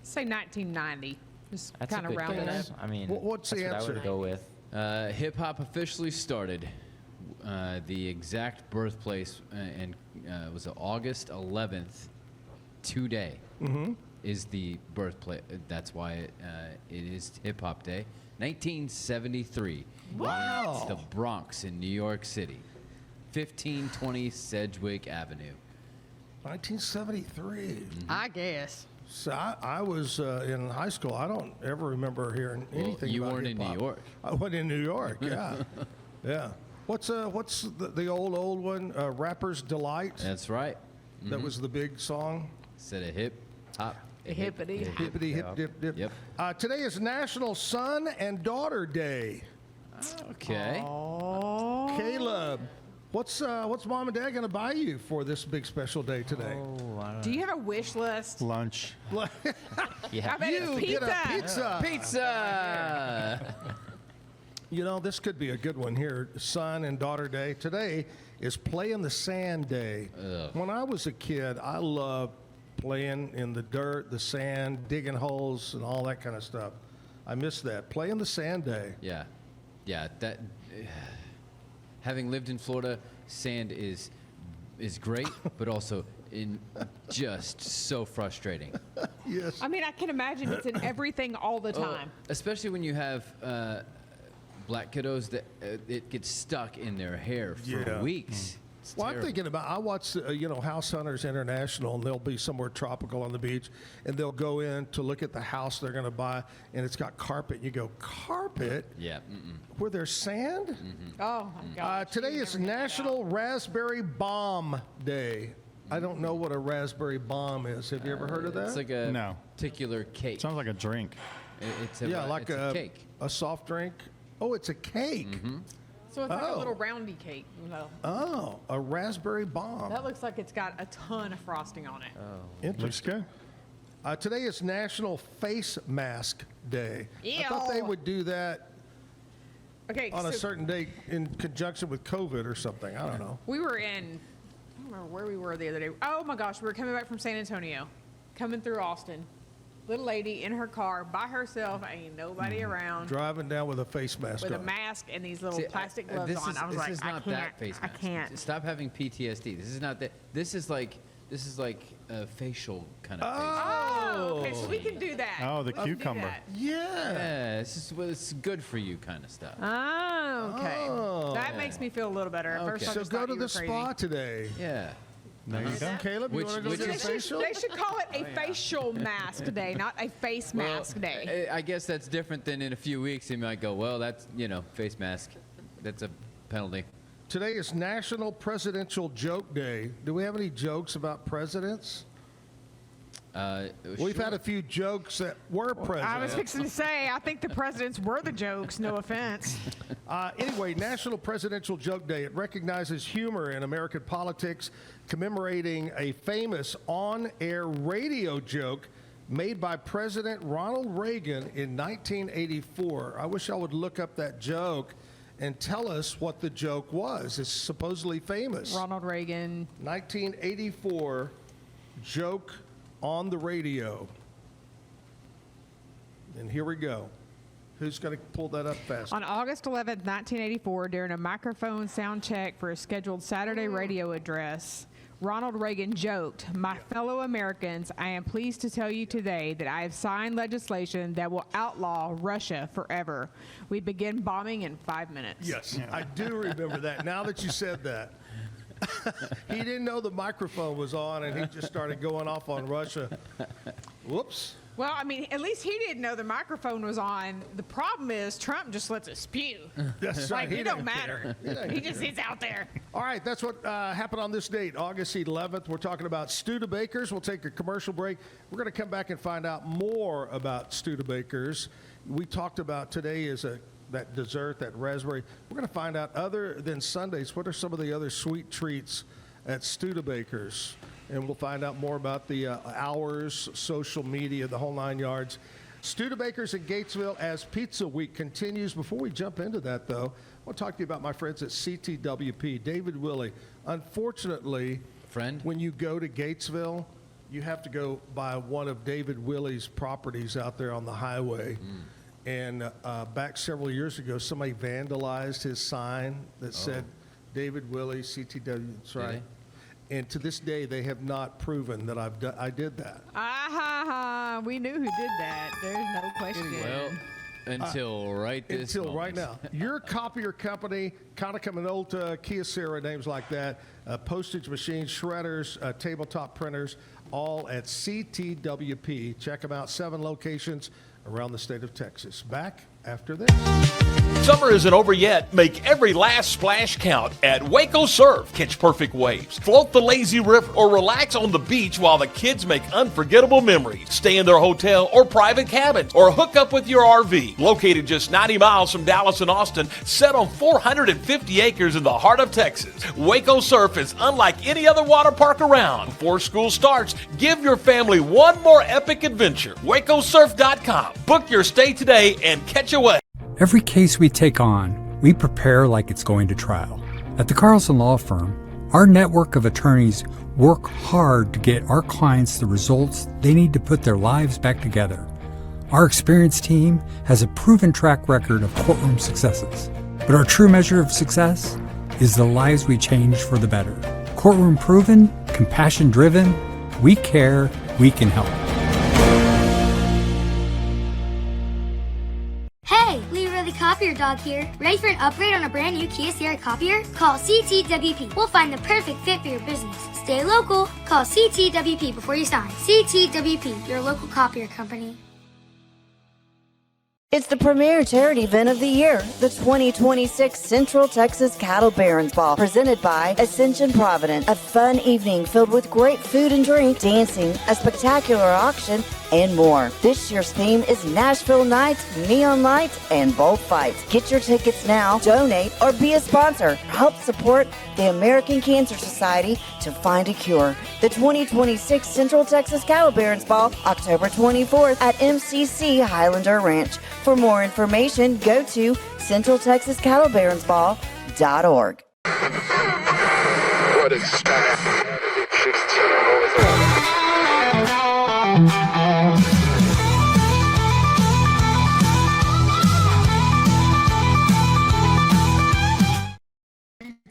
Say 1990. Just that's a kind of good round it up. guess. I mean, What's the that's what I answer? would go with. Hip hop officially started. The exact birthplace was August 11th. Today is the birthplace. That's why it is Hip Hop Day. 1973. Wow. It's the Bronx in New York City. 1520 Sedgwick Avenue. 1973. I guess. So I was in high school. I don't ever remember hearing anything you about weren't in New hip-hop. York. I went in New York, yeah. Yeah. What's the old one? Rapper's Delight? That's right. That was the big song? Said a hip hop. a Hippity hop. Hippity hip dip dip. Yep. Today is National Son and Daughter Day. Okay. Caleb, what's mom and dad going to buy you for this big special day today? Oh, I don't Do you have a wish list? Lunch. Yeah. I bet it's You pizza. get a pizza. Pizza. You know, this could be a good one here. Son and Daughter Day. Today is Play in the Sand Day. When I was a kid, I loved playing in the dirt, the sand, digging holes, and all that kind of stuff. I miss that. Play in the Sand Day. Yeah. That. Having lived in Florida, sand is great, but also just so frustrating. Yes. I mean, I can imagine it's in everything all the time. Especially when you have black kiddos that it gets stuck in their hair for Yeah. weeks. It's Well, I'm terrible. thinking about, I watch, House Hunters International, and they'll be somewhere tropical on the beach, and they'll go in to look at the house they're going to buy, and it's got carpet. You go, carpet? Yeah. Where there's sand? Oh, my God. Today is National Raspberry Bomb Day. I don't know what a raspberry bomb is. Have you ever heard of that? It's like a No. particular cake. Sounds like a drink. It's a, yeah, like it's a cake. a soft drink. Oh, it's a cake. So it's like a Oh. little roundy cake. Oh, a raspberry bomb. That looks like it's got a ton of frosting on it. Looks Interesting. good. Today is National Face Mask Day. I thought they Ew. would do that Okay, on a so certain day in conjunction with COVID or something. I don't know. we were in, I don't remember where we were the other day. Oh my gosh, we were coming back from San Antonio, coming through Austin. Little lady in her car by herself, ain't nobody around, Driving down with a face mask with a on. mask and these little See, plastic gloves this on. is, I was this like, is I not can't. that face I mask. can't. Stop having PTSD. This is not that. This is like a facial kind of face. Oh, okay, so we can do that. Oh, the We can do cucumber. that. Yeah. Yeah, it's good for you kind of stuff. Oh, okay. Oh. That makes me feel a little better. At first, I So just go thought to you the were crazy. spa today. Yeah. There you go. Caleb, you Which- want to go which get a is- facial? They should call it a facial mask day, not a face mask day. I guess that's different than in a few weeks. You might go, well, that's, face mask. That's a penalty. Today is National Presidential Joke Day. Do we have any jokes about presidents? We've had a few jokes that were presidents. I was fixing to say, I think the presidents were the jokes, no offense. Anyway, National Presidential Joke Day. It recognizes humor in American politics, commemorating a famous on-air radio joke made by President Ronald Reagan in 1984. I wish I would look up that joke and tell us what the joke was. It's supposedly famous. Ronald Reagan. 1984 joke on the radio. And here we go. Who's going to pull that up fast? On August 11th, 1984, during a microphone sound check for a scheduled Saturday radio address, Ronald Reagan joked, "My fellow Americans, I am pleased to tell you today that I have signed legislation that will outlaw Russia forever. We begin bombing in 5 minutes." Yes, I do remember that. Now that you said that. He didn't know the microphone was on, and he just started going off on Russia. Whoops. Well, I mean, at least he didn't know the microphone was on. The problem is Trump just lets it spew. That's like, right. it don't matter. He just sits out there. All right, that's what happened on this date, August 11th. We're talking about Studebakers. We'll take a commercial break. We're going to come back and find out more about Studebakers. We talked about today is that dessert, that raspberry. We're going to find out, other than Sundays, what are some of the other sweet treats at Studebakers? And we'll find out more about the hours, social media, the whole 9 yards. Studebakers in Gatesville as Pizza Week continues. Before we jump into that, though, I want to talk to you about my friends at CTWP, David Willey. Unfortunately, when you go to Gatesville, you have to go by one of David Willey's properties out there on the highway. And back several years ago, somebody vandalized his sign that said David Willey, CTW. That's right. And to this day, they have not proven that I did that. We knew who did that. There's no question. Well, until this Until moment. right now. Your copier company, Konica Minolta, Kyocera, names like that, postage machines, shredders, tabletop printers, all at CTWP. Check them out. 7 locations around the state of Texas. Back after this. Summer isn't over yet. Make every last splash count at Waco Surf. Catch perfect waves, float the lazy river, or relax on the beach while the kids make unforgettable memories. Stay in their hotel or private cabins, or hook up with your RV. Located just 90 miles from Dallas and Austin, set on 450 acres in the heart of Texas, Waco Surf is unlike any other water park around. Before school starts, give your family one more epic adventure. WacoSurf.com. Book your stay today and catch a wave. Every case we take on, we prepare like it's going to trial. At the Carlson Law Firm, our network of attorneys work hard to get our clients the results they need to put their lives back together. Our experienced team has a proven track record of courtroom successes. But our true measure of success is the lives we change for the better. Courtroom proven, compassion driven, we care, we can help. Hey, Leroy the Copier Dog here. Ready for an upgrade on a brand new Kyocera copier? Call CTWP. We'll find the perfect fit for your business. Stay local. Call CTWP before you sign. CTWP, your local copier company. It's the premier charity event of the year, the 2026 Central Texas Cattle Barons Ball, presented by Ascension Provident. A fun evening filled with great food and drink, dancing, a spectacular auction, and more. This year's theme is Nashville Nights, Neon Lights, and Bullfights. Get your tickets now, donate, or be a sponsor. Help support the American Cancer Society to find a cure. The 2026 Central Texas Cattle Barons Ball, October 24th at MCC Highlander Ranch. For more information, go to centraltexascattlebaronsball.org. What is that?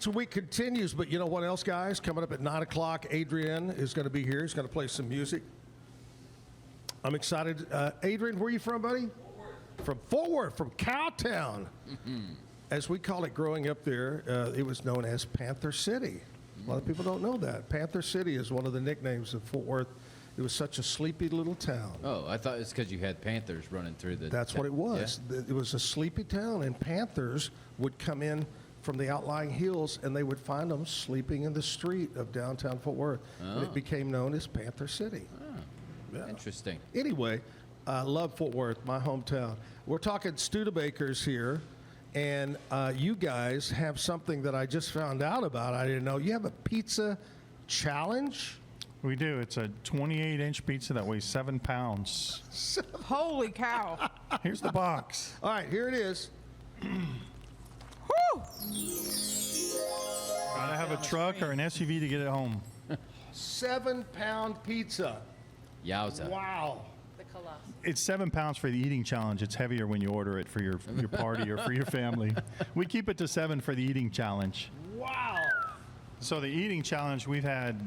16 week continues, but you know what else, guys? Coming up at 9 o'clock, Adrian is going to be here. He's going to play some music. I'm excited. Adrian, where are you from, buddy? From Fort Worth, from Cowtown. As we call it growing up there, it was known as Panther City. A lot of people don't know that. Panther City is one of the nicknames of Fort Worth. It was such a sleepy little town. Oh, I thought it's because you had panthers running through the... That's what it was. Yeah? It was a sleepy town, and panthers would come in from the outlying hills, and they would find them sleeping in the street of downtown Fort Worth. And it became known as Panther City. Yeah. Interesting. Anyway, I love Fort Worth, my hometown. We're talking Studebakers here, and you guys have something that I just found out about. I didn't know. You have a pizza challenge? We do. It's a 28-inch pizza that weighs 7 pounds. Holy cow. Here's the box. All right, here it is. Gotta have a truck or an SUV to get it home. 7-pound pizza. Yowza. Wow. It's 7 pounds for the eating challenge. It's heavier when you order it for your party or for your family. We keep it to 7 for the eating challenge. Wow. So the eating challenge, we've had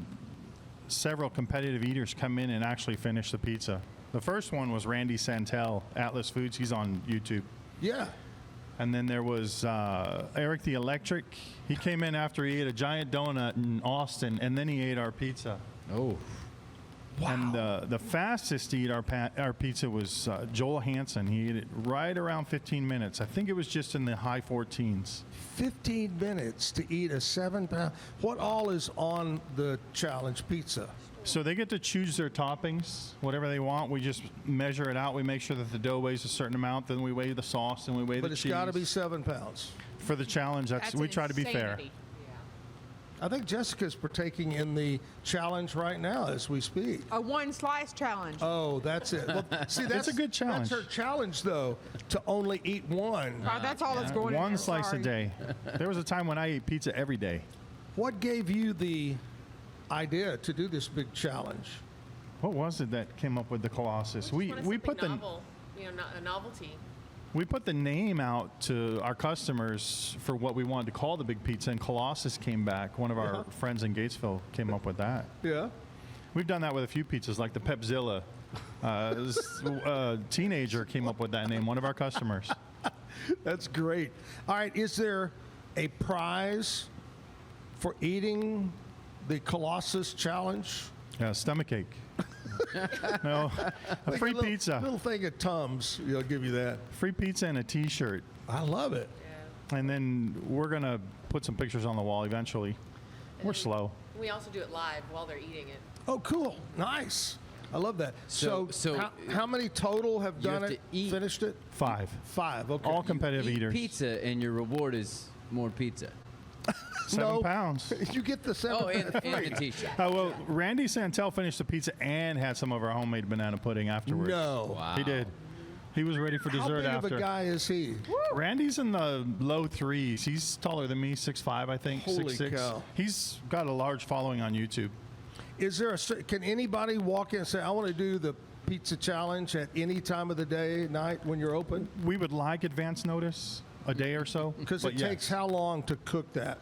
several competitive eaters come in and actually finish the pizza. The first one was Randy Santel, Atlas Foods. He's on YouTube. Yeah. And then there was Eric the Electric. He came in after he ate a giant donut in Austin, and then he ate our pizza. Oh. Wow. And the fastest to eat our pizza was Joel Hansen. He ate it right around 15 minutes. I think it was just in the high 14s. 15 minutes to eat a 7-pound. What all is on the challenge pizza? So they get to choose their toppings, whatever they want. We just measure it out. We make sure that the dough weighs a certain amount. Then we weigh the sauce and we weigh the cheese. But it's got to be 7 pounds. For the challenge, we try to be fair. I think Jessica's partaking in the challenge right now as we speak. A 1 slice challenge. Oh, that's it. Well, see, That's a good challenge. That's her challenge, though, to only eat one. That's all that's going in One there, slice sorry. a day. There was a time when I ate pizza every day. What gave you the idea to do this big challenge? What was it that came up with the Colossus? We put the novel, a novelty. We put the name out to our customers for what we wanted to call the big pizza, and Colossus came back. One of our friends in Gatesville came up with that. Yeah. We've done that with a few pizzas, like the Pepzilla. A teenager came up with that name, one of our customers. That's great. All right, is there a prize for eating the Colossus challenge? Yeah, stomachache. No, a free pizza. Little thing of Tums, they'll give you that. Free pizza and a T-shirt. I love it. And then we're going to put some pictures on the wall eventually. We're slow. We also do it live while they're eating it. Oh, cool. Nice. I love that. So how many total have done it, finished it? 5. 5, okay. All competitive Eat eaters. pizza, and your reward is more pizza. 7 pounds. You get the 7 and the T-shirt. Well, Randy Santel finished the pizza and had some of our homemade banana pudding afterwards. No. Wow. He did. He was ready for dessert How big after. of a guy is he? Randy's in the low 3s. He's taller than me, 6'5", I think, Holy 6'6". cow. He's got a large following on YouTube. Is there can anybody walk in and say, I want to do the pizza challenge at any time of the day, night when you're open? We would like advance notice, a day or so. Because it takes how long to cook that?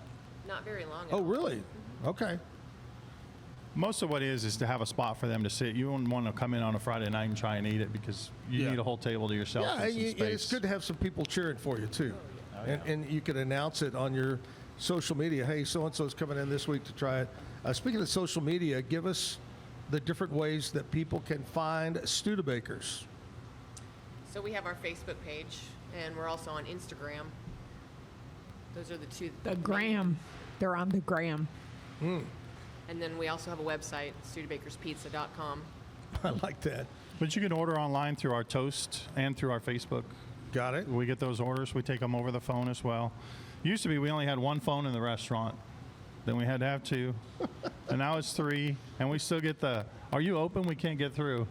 Not very long. Oh, really? Okay. Most of what is to have a spot for them to sit. You wouldn't want to come in on a Friday night and try and eat it because you need a whole table to yourself. Yeah, and some and space. it's good to have some people cheering for you, too. And you can announce it on your social media. Hey, so-and-so's coming in this week to try it. Speaking of social media, give us the different ways that people can find Studebakers. So we have our Facebook page, and we're also on Instagram. Those are the two. The gram. They're on the gram. And then we also have a website, StudebakersPizza.com. I like that. But you can order online through our Toast and through our Facebook. Got it. We get those orders. We take them over the phone as well. Used to be we only had 1 phone in the restaurant. Then we had to have 2. And now it's 3. And we still get the, are you open? We can't get through.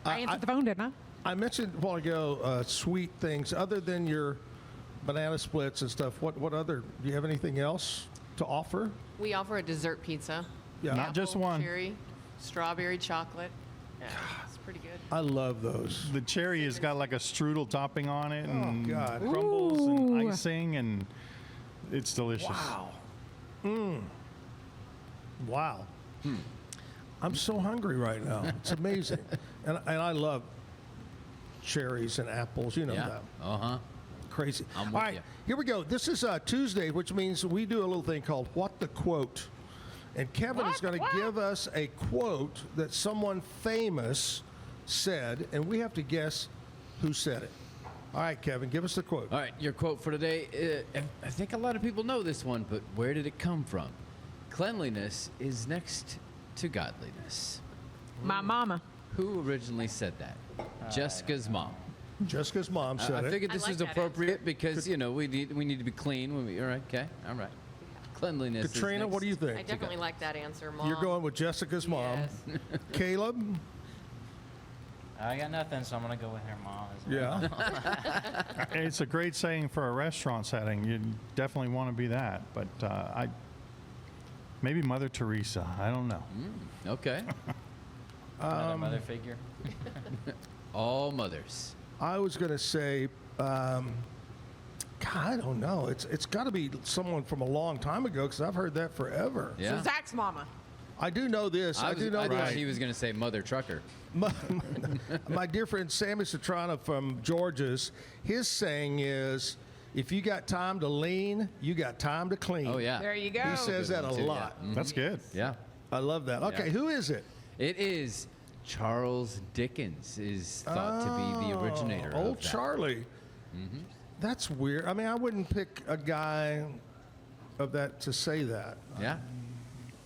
I answered the phone, didn't I? I mentioned a while ago sweet things. Other than your banana splits and stuff, what other, do you have anything else to offer? We offer a dessert pizza. Yeah. Not just one. Cherry, strawberry, chocolate. Yeah, it's pretty good. I love those. The cherry has got like a strudel topping on it and God. crumbles and icing, and it's delicious. Wow. Wow. I'm so hungry right now. It's amazing. and I love cherries and apples. You know that. Uh-huh. Crazy. I'm All with right, you. here we go. This is Tuesday, which means we do a little thing called What the Quote. And Kevin is going to give us a quote that someone famous said, and we have to guess who said it. All right, Kevin, give us the quote. All right, your quote for today. I think a lot of people know this one, but where did it come from? Cleanliness is next to godliness. My mama. Who originally said that? Jessica's mom. Jessica's mom said I it. figured this like was that appropriate because we need to be clean when we. All right, okay, all right. Cleanliness. Katrina, is what do you I think? definitely like that answer, Mom. You're going with Jessica's mom. Yes. Caleb? I got nothing, so I'm going to go with her mom as well. Yeah. It's a great saying for a restaurant setting. You definitely want to be that. But maybe Mother Teresa. I don't know. Okay. Another mother figure. All mothers. I was going to say, God, God, I don't know. It's got to be someone from a long time ago because I've heard that forever. Yeah. So Zach's mama. I do know this. I do know I this. thought he was going to say Mother Trucker. My dear friend Sammy Citrana from George's, his saying is, if you got time to lean, you got time to clean. Oh, yeah. There you go. He says that a lot. Yeah. That's good. Yeah. I love that. Okay, who is it? It is Charles Dickens is thought to be the originator Old of that. Charlie. That's weird. I mean, I wouldn't pick a guy of that to say that. Yeah.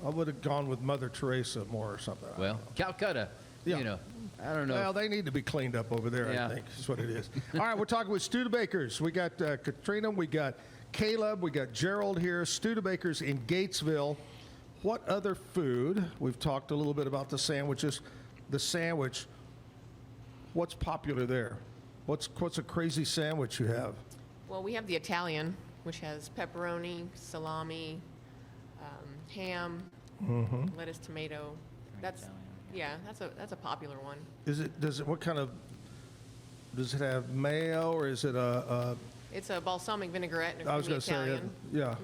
I would have gone with Mother Teresa more or something. Well, Calcutta, Yeah. you know, I don't know. Well, they need to be cleaned up over there, Yeah. I think, is what it is. All right, we're talking with Studebakers. We got Katrina, we got Caleb, we got Gerald here, Studebakers in Gatesville. What other food? We've talked a little bit about the sandwiches. The sandwich, what's popular there? What's a crazy sandwich you have? Well, we have the Italian, which has pepperoni, salami, ham, lettuce, tomato. That's that's a popular one. Does it what kind of, does it have mayo or is it a It's a balsamic vinaigrette and a I was creamy going to say, Italian. yeah.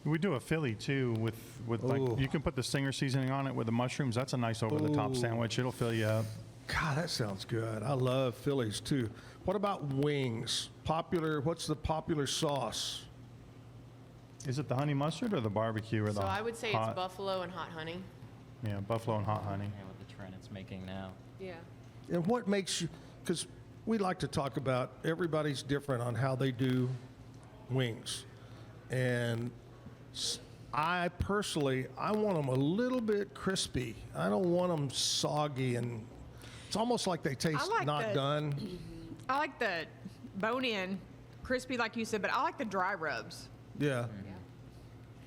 We do a Philly too with like Ooh. you can put the Stinger seasoning on it with the mushrooms. That's a nice over the top Ooh. sandwich. It'll fill you up. God, that sounds good. I love Phillies too. What about wings? Popular, what's the popular sauce? Is it the honey mustard or the barbecue or the So I would say hot? it's buffalo and hot honey. Yeah, buffalo and hot honey. Yeah, with the trend it's making now. Yeah. And what makes you, because we like to talk about everybody's different on how they do wings. And I personally, I want them a little bit crispy. I don't want them soggy and it's almost like they taste like not the- done. I like the bone-in, crispy like you said, but I like the dry rubs. Yeah.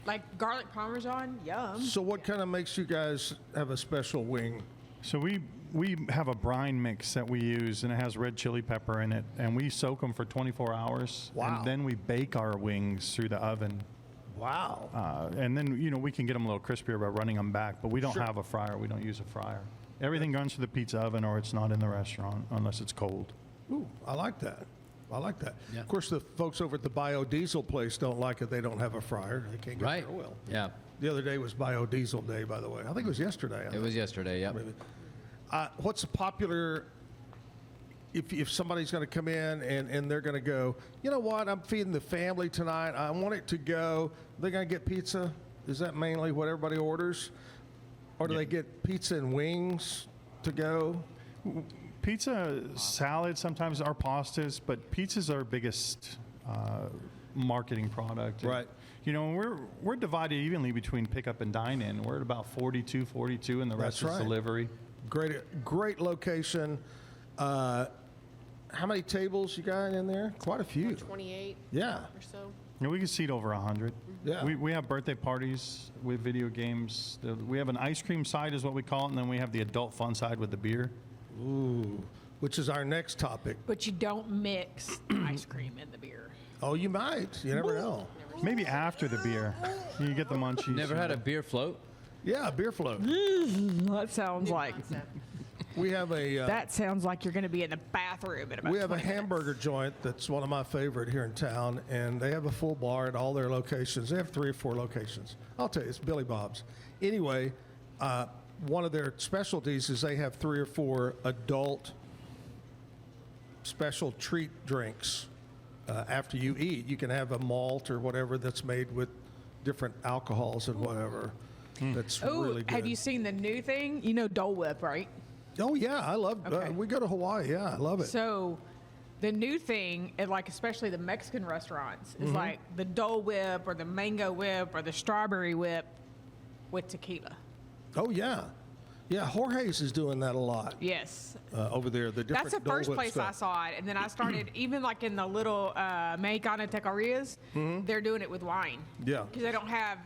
Like garlic parmesan, yum. So what kind of makes you guys have a special wing? So we have a brine mix that we use, and it has red chili pepper in it, and we soak them for 24 hours. Wow. And then we bake our wings through the oven. Wow. And then, we can get them a little crispier by running them back, but we don't Sure. have a fryer. We don't use a fryer. Everything runs through the pizza oven or it's not in the restaurant unless it's cold. Ooh, I like that. I like that. Yeah. Of course, the folks over at the biodiesel place don't like it. They don't have a fryer. They can't get Right. their oil. Yeah. The other day was biodiesel day, by the way. I think it was yesterday. It was yesterday, yeah. Maybe. What's a popular, if somebody's going to come in and they're going to go, you know what, I'm feeding the family tonight. I want it to go. They're going to get pizza. Is that mainly what everybody orders? Or do they get pizza and wings to go? Pizza, salad, sometimes our pastas, but pizza's our biggest marketing product. Right. We're divided evenly between pickup and dine-in. We're at about 42, and the rest That's is right. delivery. Great location. How many tables you got in there? Quite a few. 28 Yeah. or so. Yeah, we can seat over 100. Yeah. We have birthday parties with video games. We have an ice cream side is what we call it, and then we have the adult fun side with the beer. Ooh, which is our next topic. But you don't mix ice cream in the beer. Oh, you might. You never know. Maybe after the beer. You get the munchies. Never had a beer float? Yeah, beer float. That sounds like We have a that sounds like you're going to be in the bathroom in about we have a 20 minutes. hamburger joint that's one of my favorite here in town, and they have a full bar at all their locations. They have 3 or 4 locations. I'll tell you, it's Billy Bob's. Anyway, one of their specialties is they have 3 or 4 adult special treat drinks after you eat. You can have a malt or whatever that's made with different alcohols and whatever. That's Oh, really good. have you seen the new thing? You know Dole Whip, right? Oh yeah, I love. Okay. We go to Hawaii. Yeah, I love it. So, the new thing, and like especially the Mexican restaurants, is Mhm. like the Dole Whip or the Mango Whip or the Strawberry Whip with tequila. Oh yeah, yeah. Jorge's is doing that a lot. Yes. Over there, the different. That's the Dole first Whip place I stuff. saw it, and then I started even like in the little Mexicana taquerias, they're doing it with wine. Mm-hmm. Yeah. Because they don't have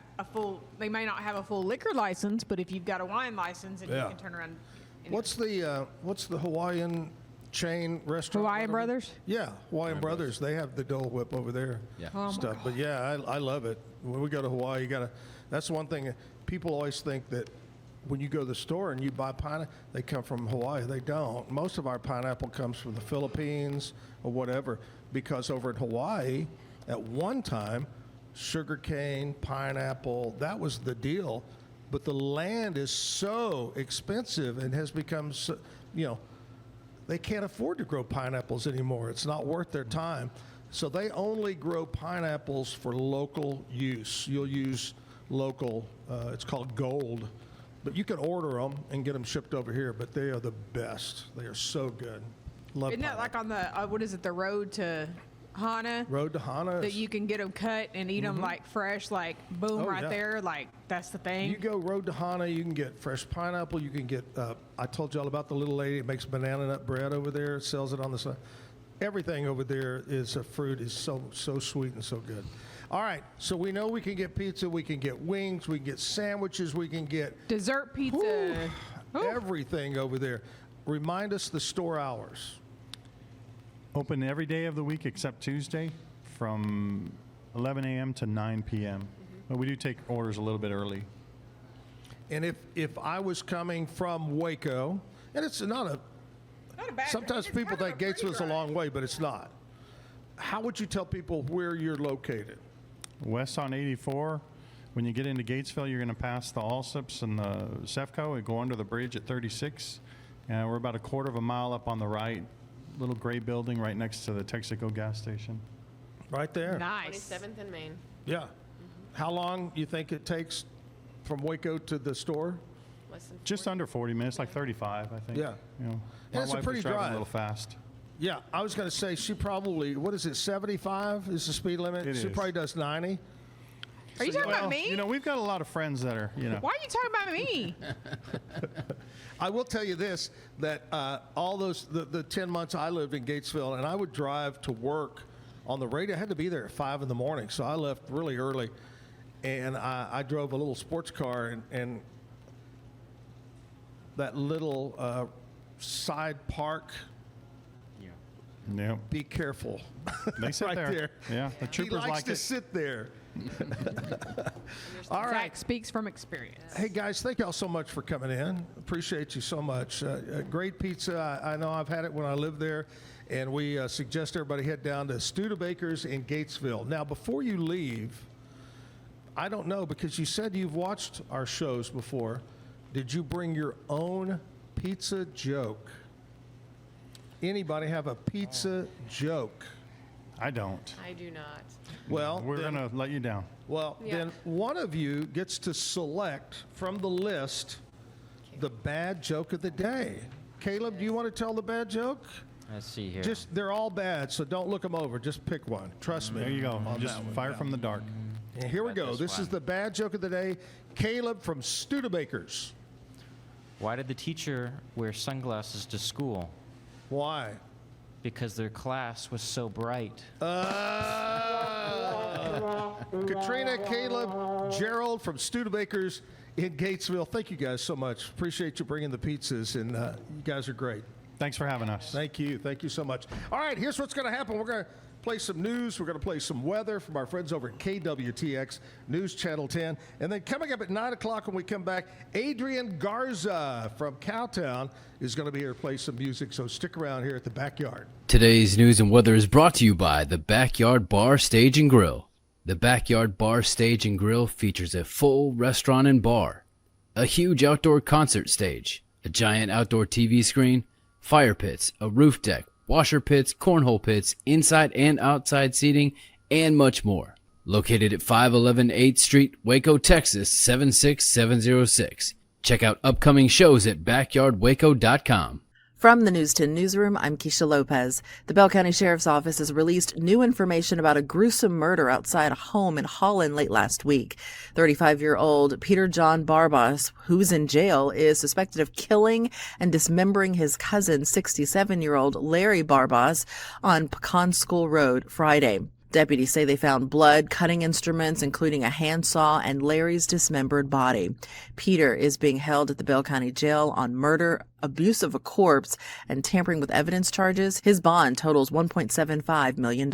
they may not have a full liquor license, but if you've got a wine license, and Yeah. you can turn around. and- What's the Hawaiian chain restaurant? Hawaiian whatever? Brothers? Yeah, Hawaiian Brothers. They have the Dole Whip over there. Yeah. Oh, my stuff. But yeah, I love it. When we go to Hawaii, you gotta. That's one thing. People always think that when you go to the store and you buy pineapple, they come from Hawaii. They don't. Most of our pineapple comes from the Philippines or whatever. because over in Hawaii, at one time, sugarcane, pineapple, that was the deal. But the land is so expensive and has become, so, they can't afford to grow pineapples anymore. It's not worth their time. So they only grow pineapples for local use. You'll use local, it's called gold. But you can order them and get them shipped over here, but they are the best. They are so good. Love Isn't that like on the, what is it, the road to Hana? Road to Hana. That you can get them cut and eat them like fresh, like boom, right there. Like, that's the thing. You go road to Hana, you can get fresh pineapple. You can get, I told you all about the little lady that makes banana nut bread over there, sells it on the side. Everything over there is a fruit is so sweet and so good. All right, so we know we can get pizza, we can get wings, we can get sandwiches, we can get dessert pizza. Everything over there. Remind us the store hours. Open every day of the week except Tuesday from 11 a.m. to 9 p.m. But we do take orders a little bit early. And if I was coming from Waco, and it's not a bad, sometimes people think Gatesville's a long way, but it's not. How would you tell people where you're located? West on 84. When you get into Gatesville, you're going to pass the Allsips and the Sefco and go under the bridge at 36. And we're about a quarter of a mile up on the right, little gray building right next to the Texaco gas station. Right there. Nice. 27th and Main. Yeah. How long you think it takes from Waco to the store? Less than Just under 40 minutes, like 35, I think. Yeah. My It's a wife pretty was driving drive. a little fast. Yeah, I was going to say she probably, what is it, 75 is the speed limit? It She is. probably does 90. Are you talking about me? We've got a lot of friends that are, Why are you talking about me? I will tell you this, that all those, the 10 months I lived in Gatesville, and I would drive to work on the radio. I had to be there at 5 in the morning, so I left really early. And I drove a little sports car, and that little side park, yeah. be careful. They sit right there. Yeah, the He troopers likes like to it. sit there. All right. Zach speaks from experience. Hey, guys, thank y'all so much for coming in. Appreciate you so much. Great pizza. I know I've had it when I lived there, and we suggest everybody head down to Studebaker's in Gatesville. Now, before you leave, I don't know, because you said you've watched our shows before. Did you bring your own pizza joke? Anybody have a pizza joke? I don't. I do not. Well, We're going to let you down. Well, then one of you gets to select from the list the bad joke of the day. Caleb, do you want to tell the bad joke? Let's see here. They're all bad, so don't look them over. Just pick one. Trust me. There you go. on Just that one. fire from the dark. And here we go. this This is one. the bad joke of the day. Caleb from Studebaker's. Why did the teacher wear sunglasses to school? Why? Because their class was so bright. Katrina, Caleb, Gerald from Studebaker's in Gatesville. Thank you guys so much. Appreciate you bringing the pizzas, and you guys are great. Thanks for having us. Thank you. Thank you so much. All right, here's what's going to happen. We're going to play some news. We're going to play some weather from our friends over at KWTX News Channel 10. And then coming up at 9 o'clock when we come back, Adrian Garza from Cowtown is going to be here to play some music. So stick around here at the Backyard. Today's news and weather is brought to you by the Backyard Bar, Stage and Grill. The Backyard Bar, Stage and Grill features a full restaurant and bar, a huge outdoor concert stage, a giant outdoor TV screen, fire pits, a roof deck, washer pits, cornhole pits, inside and outside seating, and much more. Located at 511 8th Street, Waco, Texas, 76706. Check out upcoming shows at backyardwaco.com. From the News 10 newsroom, I'm Keisha Lopez. The Bell County Sheriff's Office has released new information about a gruesome murder outside a home in Holland late last week. 35-year-old Peter John Barbas, who's in jail, is suspected of killing and dismembering his cousin, 67-year-old Larry Barbas, on Pecan School Road Friday. Deputies say they found blood, cutting instruments, including a handsaw, and Larry's dismembered body. Peter is being held at the Bell County Jail on murder, abuse of a corpse, and tampering with evidence charges. His bond totals $1.75 million.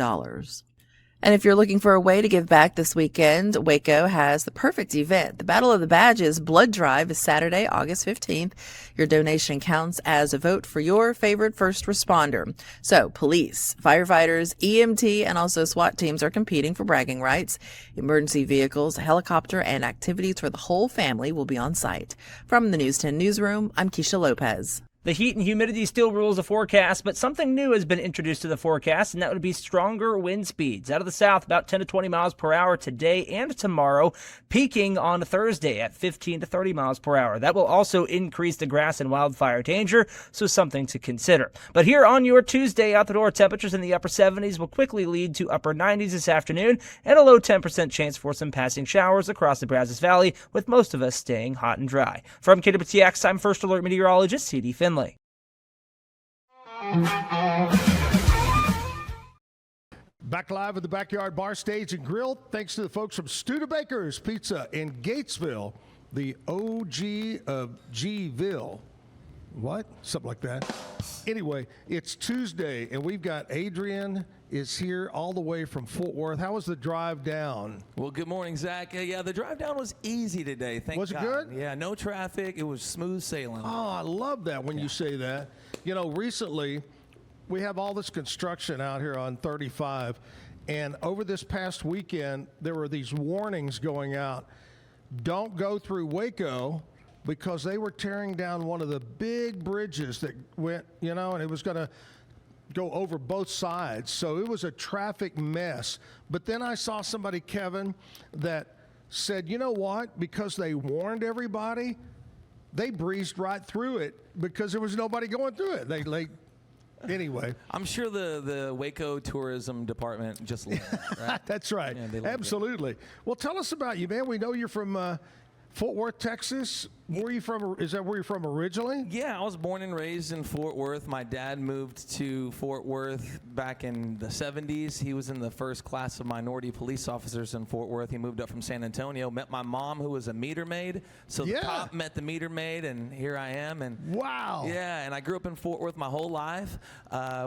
And if you're looking for a way to give back this weekend, Waco has the perfect event. The Battle of the Badges Blood Drive is Saturday, August 15th. Your donation counts as a vote for your favorite first responder. So police, firefighters, EMT, and also SWAT teams are competing for bragging rights. Emergency vehicles, a helicopter, and activities for the whole family will be on site. From the News 10 Newsroom, I'm Keisha Lopez. The heat and humidity still rules the forecast, but something new has been introduced to the forecast, and that would be stronger wind speeds. Out of the south, about 10 to 20 miles per hour today and tomorrow, peaking on Thursday at 15 to 30 miles per hour. That will also increase the grass and wildfire danger, so something to consider. But here on your Tuesday, out-the-door temperatures in the upper 70s will quickly lead to upper 90s this afternoon, and a low 10% chance for some passing showers across the Brazos Valley, with most of us staying hot and dry. From KWTX, I'm First Alert Meteorologist C.D. Finley. Back live at the Backyard Bar Stage and Grill. Thanks to the folks from Studebaker's Pizza in Gatesville, the OG of Gville. What? Something like that. Anyway, it's Tuesday, and we've got Adrian is here all the way from Fort Worth. How was the drive down? Well, good morning, Zach. Yeah, the drive down was easy today, thank God. Was it good? Yeah, no traffic. It was smooth sailing. Oh, I love that when you say that. You know, recently, we have all this construction out here on 35, and over this past weekend, there were these warnings going out. Don't go through Waco, because they were tearing down one of the big bridges that went, you know, and it was going to go over both sides. So it was a traffic mess. But then I saw somebody, Kevin, that said, you know what? Because they warned everybody, they breezed right through it because there was nobody going through it. Anyway. I'm sure the Waco Tourism Department just loved it, right? That's right. Yeah, absolutely. Well, tell us about you, man. We know you're from Fort Worth, Texas. Where are you from? Is that where you're from originally? Yeah, I was born and raised in Fort Worth. My dad moved to Fort Worth back in the 70s. He was in the first class of minority police officers in Fort Worth. He moved up from San Antonio, met my mom, who was a meter maid. So the cop met the meter maid, and here I am. And wow. Yeah, and I grew up in Fort Worth my whole life.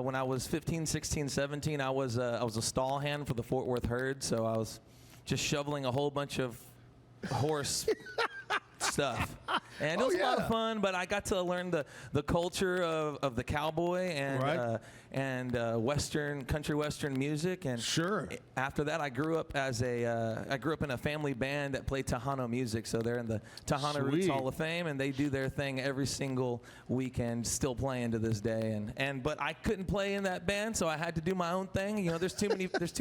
When I was 15, 16, 17, I was a stall hand for the Fort Worth herd. So I was just shoveling a whole bunch of horse stuff, and it was a lot of fun. But I got to learn the culture of the cowboy and country western music. And after that, I grew up in a family band that played Tejano music. So they're in the Tejano Roots Hall of Fame, and they do their thing every single weekend, still playing to this day. But I couldn't play in that band, so I had to do my own thing. You know, there's too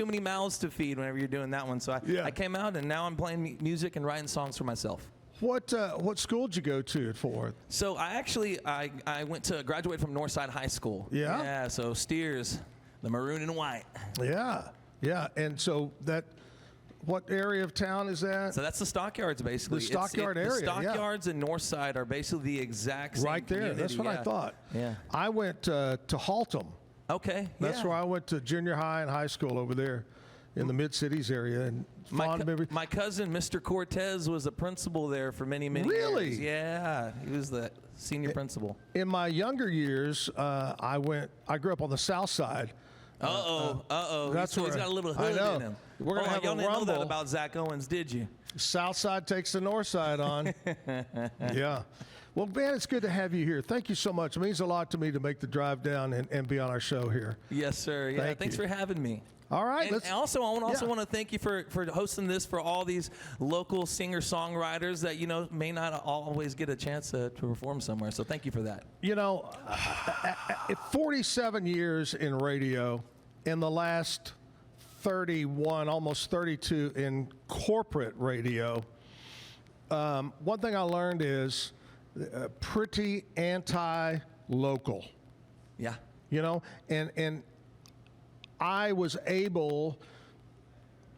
many mouths to feed whenever you're doing that one. So I came out, and now I'm playing music and writing songs for myself. What school did you go to at Fort Worth? So I went to graduate from Northside High School. Yeah. Yeah. So Steers, the maroon and white. Yeah. Yeah. And so what area of town is that? So that's the Stockyards, basically. The Stockyard area. The Stockyards and Northside are basically the exact same right there. community. That's what I thought. Yeah. I went to Haltom. Okay. That's where I went to junior high and high school over there in the Mid-Cities area. And my cousin, Mr. Cortez, was a principal there for many years. Yeah, he was the senior principal. In my younger years, I grew up on the south side. That's where he's got a little hood in him. We're gonna have y'all a didn't rumble. know that about Zack Owens, did you? South side takes the north side on. Yeah. Well, man, it's good to have you here. Thank you so much. It means a lot to me to make the drive down and be on our show here. Yes, sir. Yeah, thanks for having me. All right. And also, I want to thank you for hosting this for all these local singer-songwriters that, you know, may not always get a chance to perform somewhere. So thank you for that. You know, 47 years in radio, in the last 31, almost 32 in corporate radio, one thing I learned is pretty anti-local. Yeah. You know, and I was able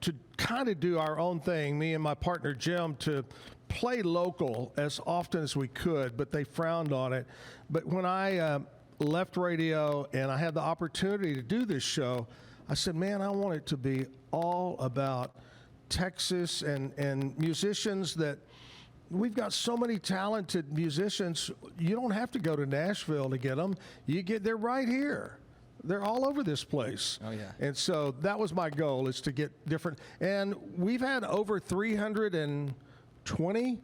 to kind of do our own thing, me and my partner Jim, to play local as often as we could, but they frowned on it. But when I left radio and I had the opportunity to do this show, I said, man, I want it to be all about Texas and musicians that we've got so many talented musicians. You don't have to go to Nashville to get them. They're right here. they're all over this place. Oh, yeah. And so that was my goal, is to get different. And we've had over 320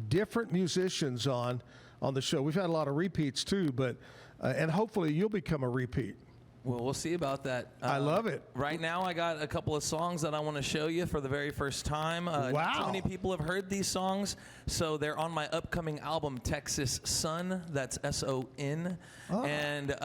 different musicians on the show. We've had a lot of repeats too, but and hopefully you'll become a repeat. Well, we'll see about that. I love it. Right now, I got a couple of songs that I want to show you for the very first time. Wow. Not too many people have heard these songs, so they're on my upcoming album, Texas Sun. That's S-O-N. Oh. And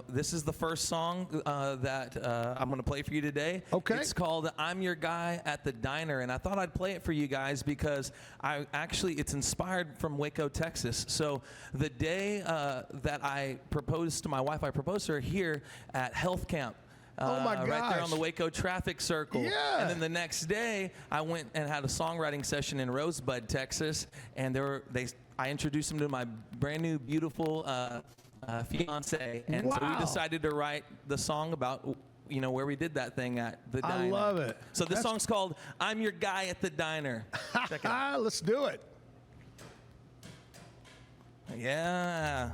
this is the first song that I'm going to play for you today. Okay. It's called I'm Your Guy at the Diner, and I thought I'd play it for you guys because it's inspired from Waco, Texas. So the day that I proposed to my wife, I proposed to her here at Health Camp. Oh my gosh. Right there on the Waco traffic circle. Yeah. And then the next day, I went and had a songwriting session in Rosebud, Texas, and I introduced them to my brand new, beautiful fiance, and so we Wow. decided to write the song about where we did that thing at the diner. I love it. So this song's called "I'm Your Guy at the Diner." Check it out. Let's do it. Yeah.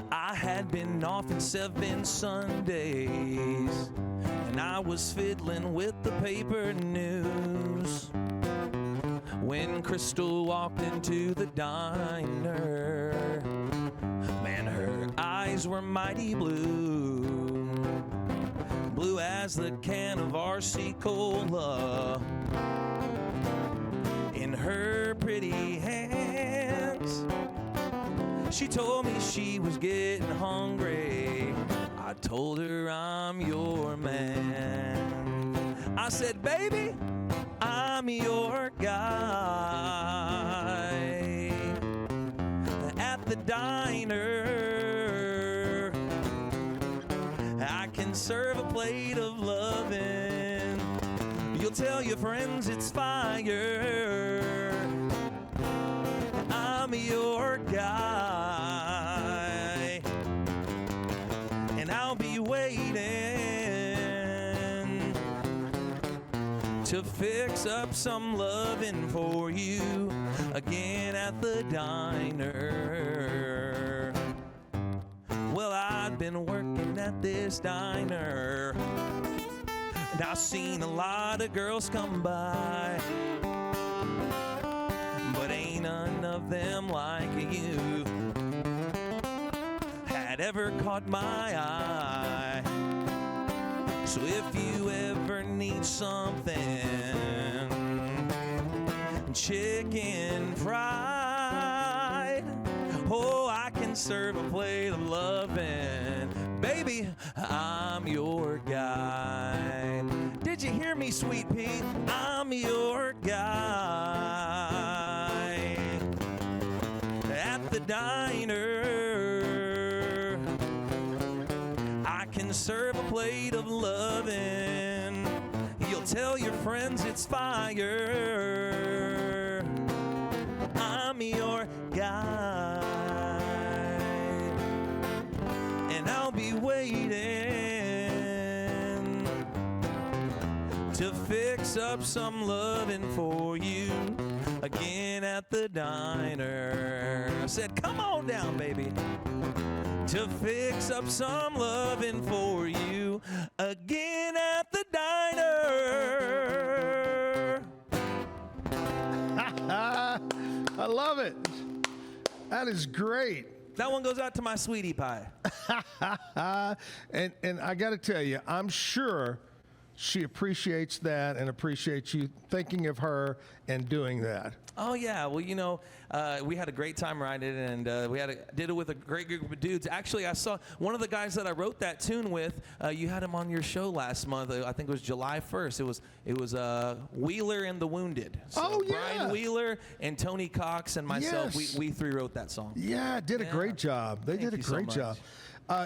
I had been off in 7 Sundays, and I was fiddling with the paper news when Crystal walked into the diner. Man, her eyes were mighty blue, blue as the can of RC Cola. In her pretty hands, she told me she was getting hungry. I told her I'm your man. I said, baby, I'm your guy at the diner. I can serve a plate of lovin'. You'll tell your friends it's fire. I'm your guy, and I'll be waiting to fix up some loving for you again at the diner. Well, I've been working at this diner, and I've seen a lot of girls come by, but ain't none of them like you had ever caught my eye. So if you ever need something chicken fried, oh, I can serve a plate of lovin'. Baby, I'm your guy. Did you hear me, Sweet Pea? I'm your guy at the diner. I can serve a plate of lovin'. You'll tell your friends it's fire. I'm your guy, and I'll be waiting to fix up some loving for you again at the diner. I said, come on down, baby, to fix up some loving for you again at the diner. I love it. That is great. That one goes out to my sweetie pie. And I got to tell you, I'm sure she appreciates that and appreciates you thinking of her and doing that. Oh, yeah. Well, we had a great time writing it, and did it with a great group of dudes. Actually, I saw one of the guys that I wrote that tune with. You had him on your show last month. I think it was July 1st. It was Wheeler and the Wounded. So oh, yeah. Brian Wheeler and Tony Cox and myself, Yes. we three wrote that song. Yeah, did a great job. They Thank did a you so great much. job.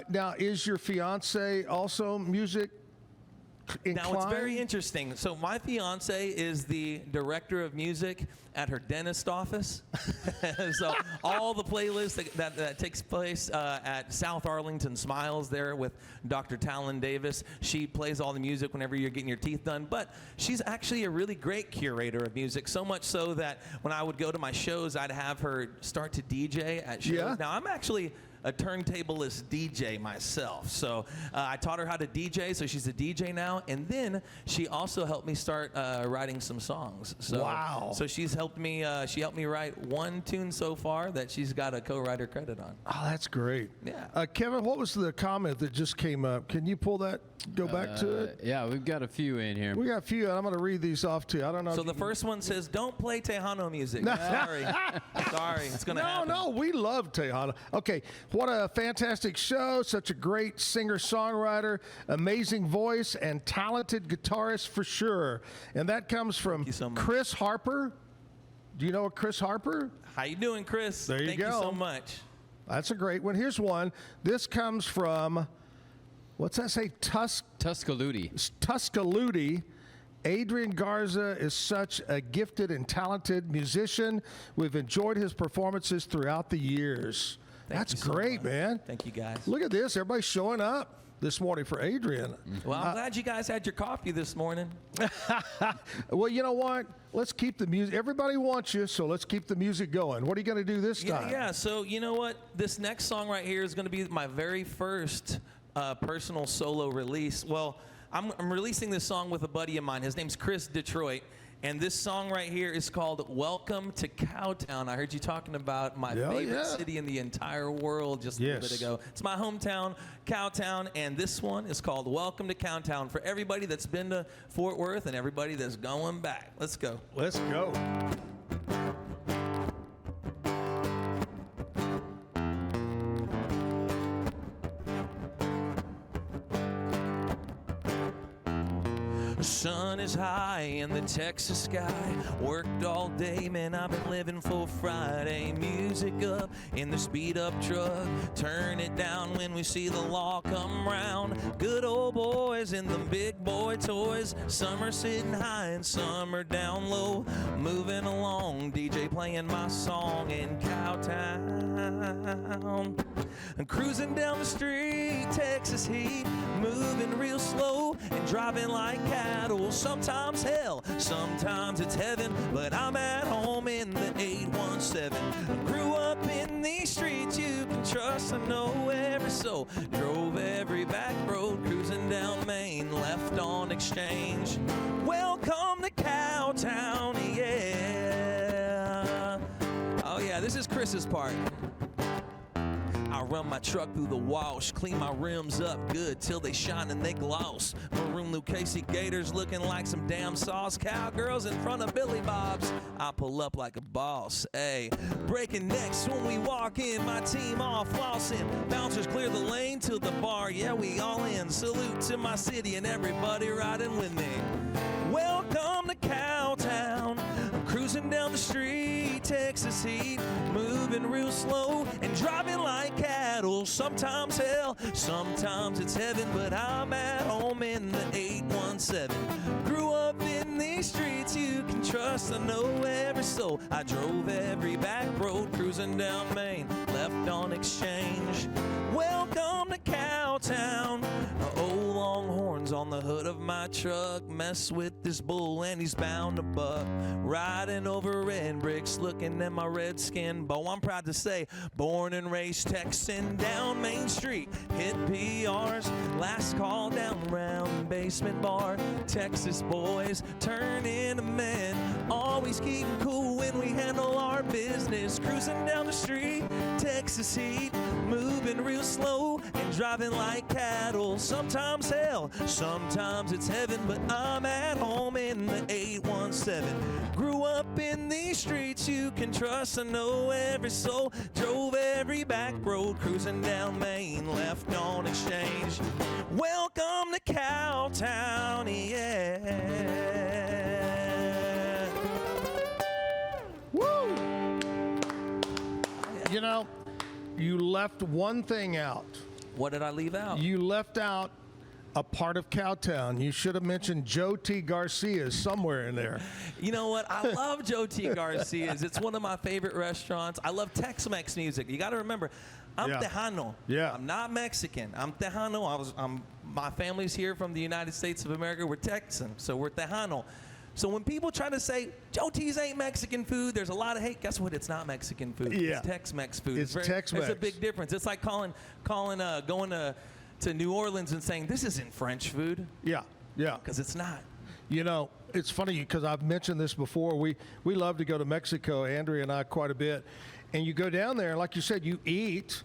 Now, is your fiance also music inclined? Now, it's very interesting. So my fiance is the director of music at her dentist office. So all the playlists that takes place at South Arlington Smiles there with Dr. Talon Davis, she plays all the music whenever you're getting your teeth done. But she's actually a really great curator of music, so much so that when I would go to my shows, I'd have her start to DJ at shows. Yeah. Now, I'm actually a turntablist DJ myself. So I taught her how to DJ, so she's a DJ now. And then she also helped me start writing some songs. So, wow. So she helped me write one tune so far that she's got a co-writer credit on. Oh, that's great. Yeah. Kevin, what was the comment that just came up? Can you pull that, go back to it? Yeah, we've got a few in here. We got a few, and I'm going to read these off to you. I don't know. So the first one says, "Don't play Tejano music." Sorry. Sorry, it's going to happen. No, we love Tejano. Okay, what a fantastic show. Such a great singer-songwriter, amazing voice, and talented guitarist for sure. And that comes from Chris Harper. Do you know Chris Harper? How you doing, Chris? There you Thank go. you so much. That's a great one. Here's one. This comes from, what's that say? Tuscaloosa. Tuscaloosa. Adrian Garza is such a gifted and talented musician. We've enjoyed his performances throughout the years. That's great, man. Thank you, guys. Look at this. Everybody's showing up this morning for Adrian. Well, I'm glad you guys had your coffee this morning. Well, you know what? Let's keep the music. Everybody wants you, so let's keep the music going. What are you going to do this time? Yeah, so you know what? This next song right here is going to be my very first personal solo release. Well, I'm releasing this song with a buddy of mine. His name's Chris Detroit. And this song right here is called Welcome to Cowtown. I heard you talking about my favorite city in the entire world just a little bit ago. It's my hometown, Cowtown, and this one is called Welcome to Cowtown for everybody that's been to Fort Worth and everybody that's going back. Let's go. Let's go. The sun is high in the Texas sky. Worked all day, man, I've been living for Friday. Music up in the speed up truck. Turn it down when we see the law come round. Good old boys in the big boy toys. Some are sitting high and some are down low. Moving along, DJ playing my song in Cowtown. I'm cruising down the street, Texas heat. Moving real slow and driving like cattle. Sometimes hell, sometimes it's heaven, but I'm at home in the 817. I grew up in these streets you can trust, I know every soul. Drove every back road, cruising down Main, left on Exchange. Welcome to Cowtown, yeah. Oh yeah, this is Chris's part. I run my truck through the wash, clean my rims up good till they shine and they gloss. Maroon Lucchese Gators looking like some damn sauce. Cowgirls in front of Billy Bob's. I pull up like a boss, ayy. Breaking necks when we walk in, my team all flossing. Bouncers clear the lane to the bar, yeah, we all in. Salute to my city and everybody riding with me. Welcome to Cowtown. I'm cruising down the street, Texas heat. Moving real slow and driving like cattle. Sometimes hell, sometimes it's heaven, but I'm at home in the 817. Grew up in these streets you can trust, I know every soul. I drove every back road, cruising down Main, left on Exchange. Welcome to Cowtown. Old Longhorns on the hood of my truck. Mess with this bull and he's bound to buck. Riding over red bricks, looking at my red skin bow. I'm proud to say, born and raised Texan, down Main Street. Hit PRs, last call down round basement bar. Texas boys turn into men. Always keeping cool when we handle our business. Cruising down the street, Texas heat. Moving real slow and driving like cattle. Sometimes hell, sometimes it's heaven, but I'm at home in the 817. Grew up in these streets you can trust, I know every soul. Drove every back road, cruising down Main, left on Exchange. Welcome to Cowtown, yeah. Woo! You know, you left one thing out. What did I leave out? You left out a part of Cowtown. You should have mentioned Joe T. Garcia's somewhere in there. You know what? I love Joe T. Garcia's. It's one of my favorite restaurants. I love Tex-Mex music. You got to remember, I'm Tejano. Yeah. I'm not Mexican. I'm Tejano. My family's here from the United States of America. We're Texan, so we're Tejano. So when people try to say Joe T's ain't Mexican food, there's a lot of hate. Guess what? It's not Mexican food. Yeah. It's Tex-Mex food. It's Tex-Mex. There's a big difference. It's like going to New Orleans and saying this isn't French food. Yeah. Because it's not. You know, it's funny because I've mentioned this before. We love to go to Mexico, Andrea and I, quite a bit. And you go down there, like you said, you eat.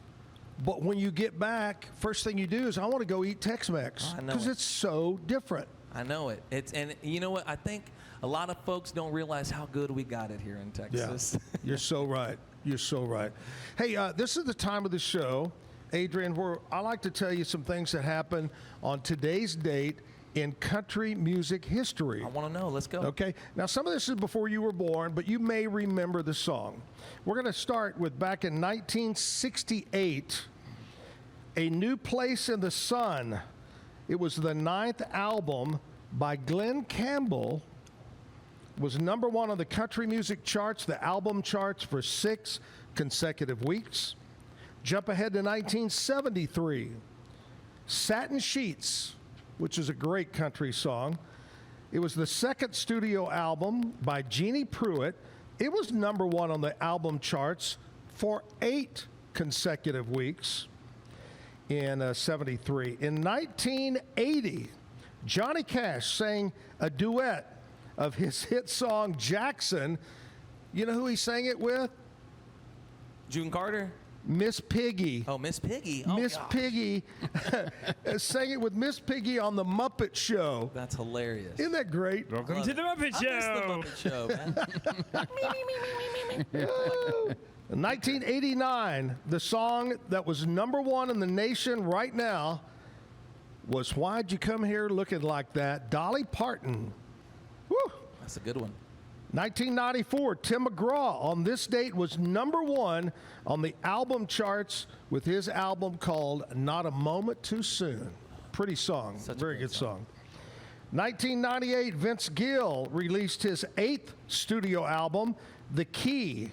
But when you get back, first thing you do is, I want to go eat Tex-Mex. Because it's so different. I know it. And you know what? I think a lot of folks don't realize how good we got it here in Texas. Yeah. You're so right. You're so right. Hey, this is the time of the show, Adrian, where I like to tell you some things that happened on today's date in country music history. I want to know. Let's go. Okay. Now, some of this is before you were born, but you may remember the song. We're going to start with back in 1968, A New Place in the Sun. It was the 9th album by Glenn Campbell. Was number 1 on the country music charts, the album charts, for 6 consecutive weeks. Jump ahead to 1973. Satin Sheets, which is a great country song. It was the 2nd studio album by Jeannie Pruitt. It was number 1 on the album charts for 8 consecutive weeks in 73. In 1980, Johnny Cash sang a duet of his hit song Jackson. You know who he sang it with? June Carter. Miss Piggy. Oh, Miss Piggy. Oh, Miss gosh. Piggy sang it with Miss Piggy on The Muppet Show. That's hilarious. Isn't that great? Welcome to The Muppet Show. I miss The Muppet Show, man. In 1989, the song that was number 1 in the nation right now was Why'd You Come Here Looking Like That? Dolly Parton. Woo! That's a good one. 1994, Tim McGraw on this date was number 1 on the album charts with his album called Not a Moment Too Soon. Pretty song. Very good song. 1998, Vince Gill released his 8th studio album, The Key.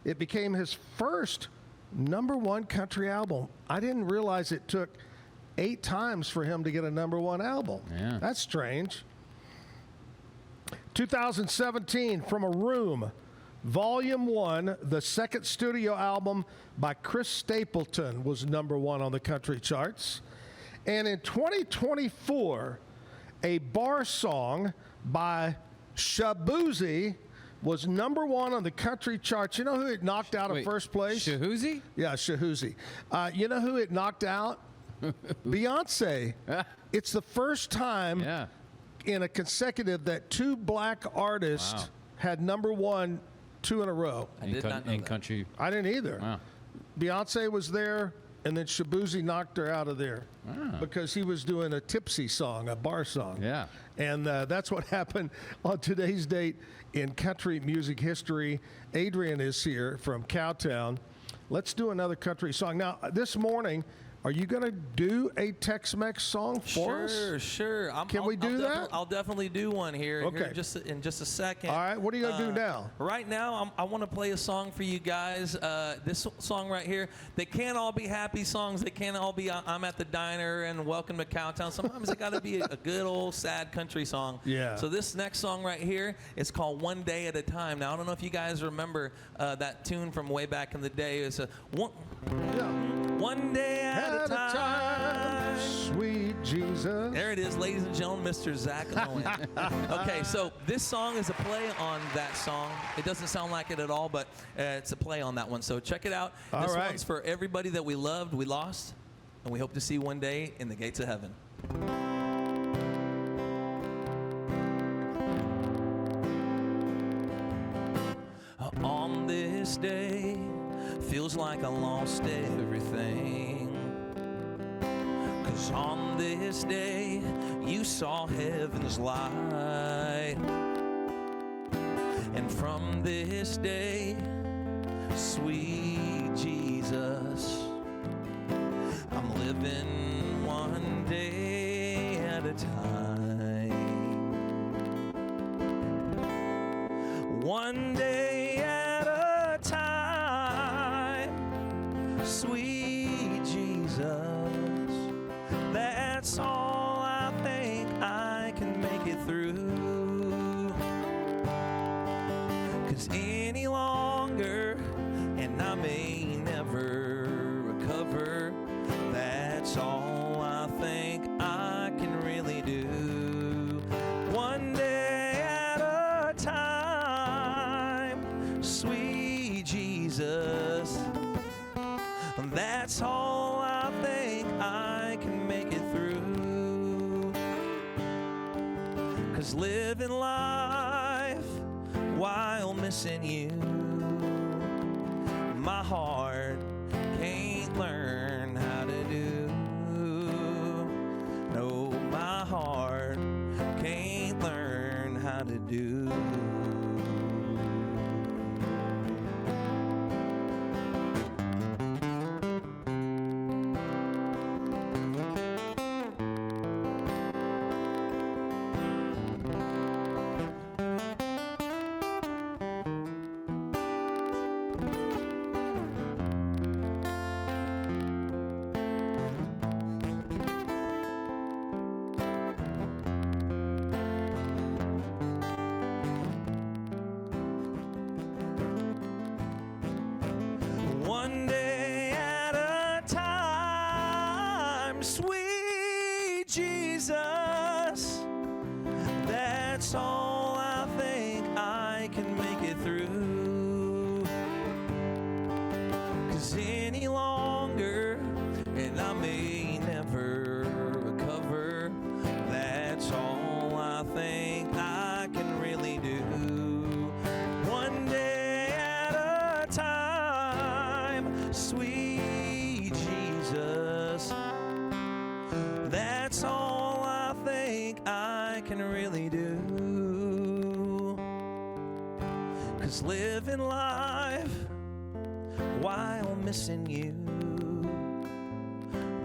It became his first number 1 country album. I didn't realize it took 8 times for him to get a number 1 album. Yeah. That's strange. 2017, From a Room, Volume 1, the 2nd studio album by Chris Stapleton, was number 1 on the country charts. And in 2024, a bar song by Shabuzi was number 1 on the country charts. You know who it knocked out of first place? Shahuzi? Yeah, Shahuzi. You know who it knocked out? Beyonce. It's the first time in a consecutive that 2 black artists had number 1 2 in a row. I did not know that. Country. I didn't either. Wow. Beyonce was there, and then Shabuzi knocked her out of there because he was doing a tipsy song, a bar song. Yeah. And that's what happened on today's date in country music history. Adrian is here from Cowtown. Let's do another country song. Now, this morning, are you going to do a Tex-Mex song for us? Sure. Can we do that? I'll definitely do one here. Okay. In just a second. All right. What are you going to do now? Right now, I want to play a song for you guys. This song right here. They can't all be happy songs. They can't all be I'm at the diner and welcome to Cowtown. Sometimes it got to be a good old sad country song. Yeah. So this next song right here is called One Day at a Time. Now, I don't know if you guys remember that tune from way back in the day. It's One day at a time, sweet Jesus. There it is, ladies and gentlemen, Mr. Zack Owen. Okay, so this song is a play on that song. It doesn't sound like it at all, but it's a play on that one. So check it out. This one's for everybody that we loved, we lost, and we hope to see one day in the gates of heaven. On this day, feels like I lost everything. 'Cause on this day, you saw heaven's light. And from this day, sweet Jesus, I'm living one day time. One day at a time. Sweet Jesus, that's all I think I can make it through. 'Cause any longer, and I may never recover, that's all I think I can really do. One day at a time, sweet Jesus, that's all I think I can make it through. 'Cause living life while missing you, my heart can't learn how to do. No, my heart can't learn how to do. One day at a time, sweet Jesus, that's all I think I can make it through. 'Cause any longer, and I may never recover, that's all I think I can really do. One day at a time, sweet Jesus, that's all I think I can really do. 'Cause living life while missing you,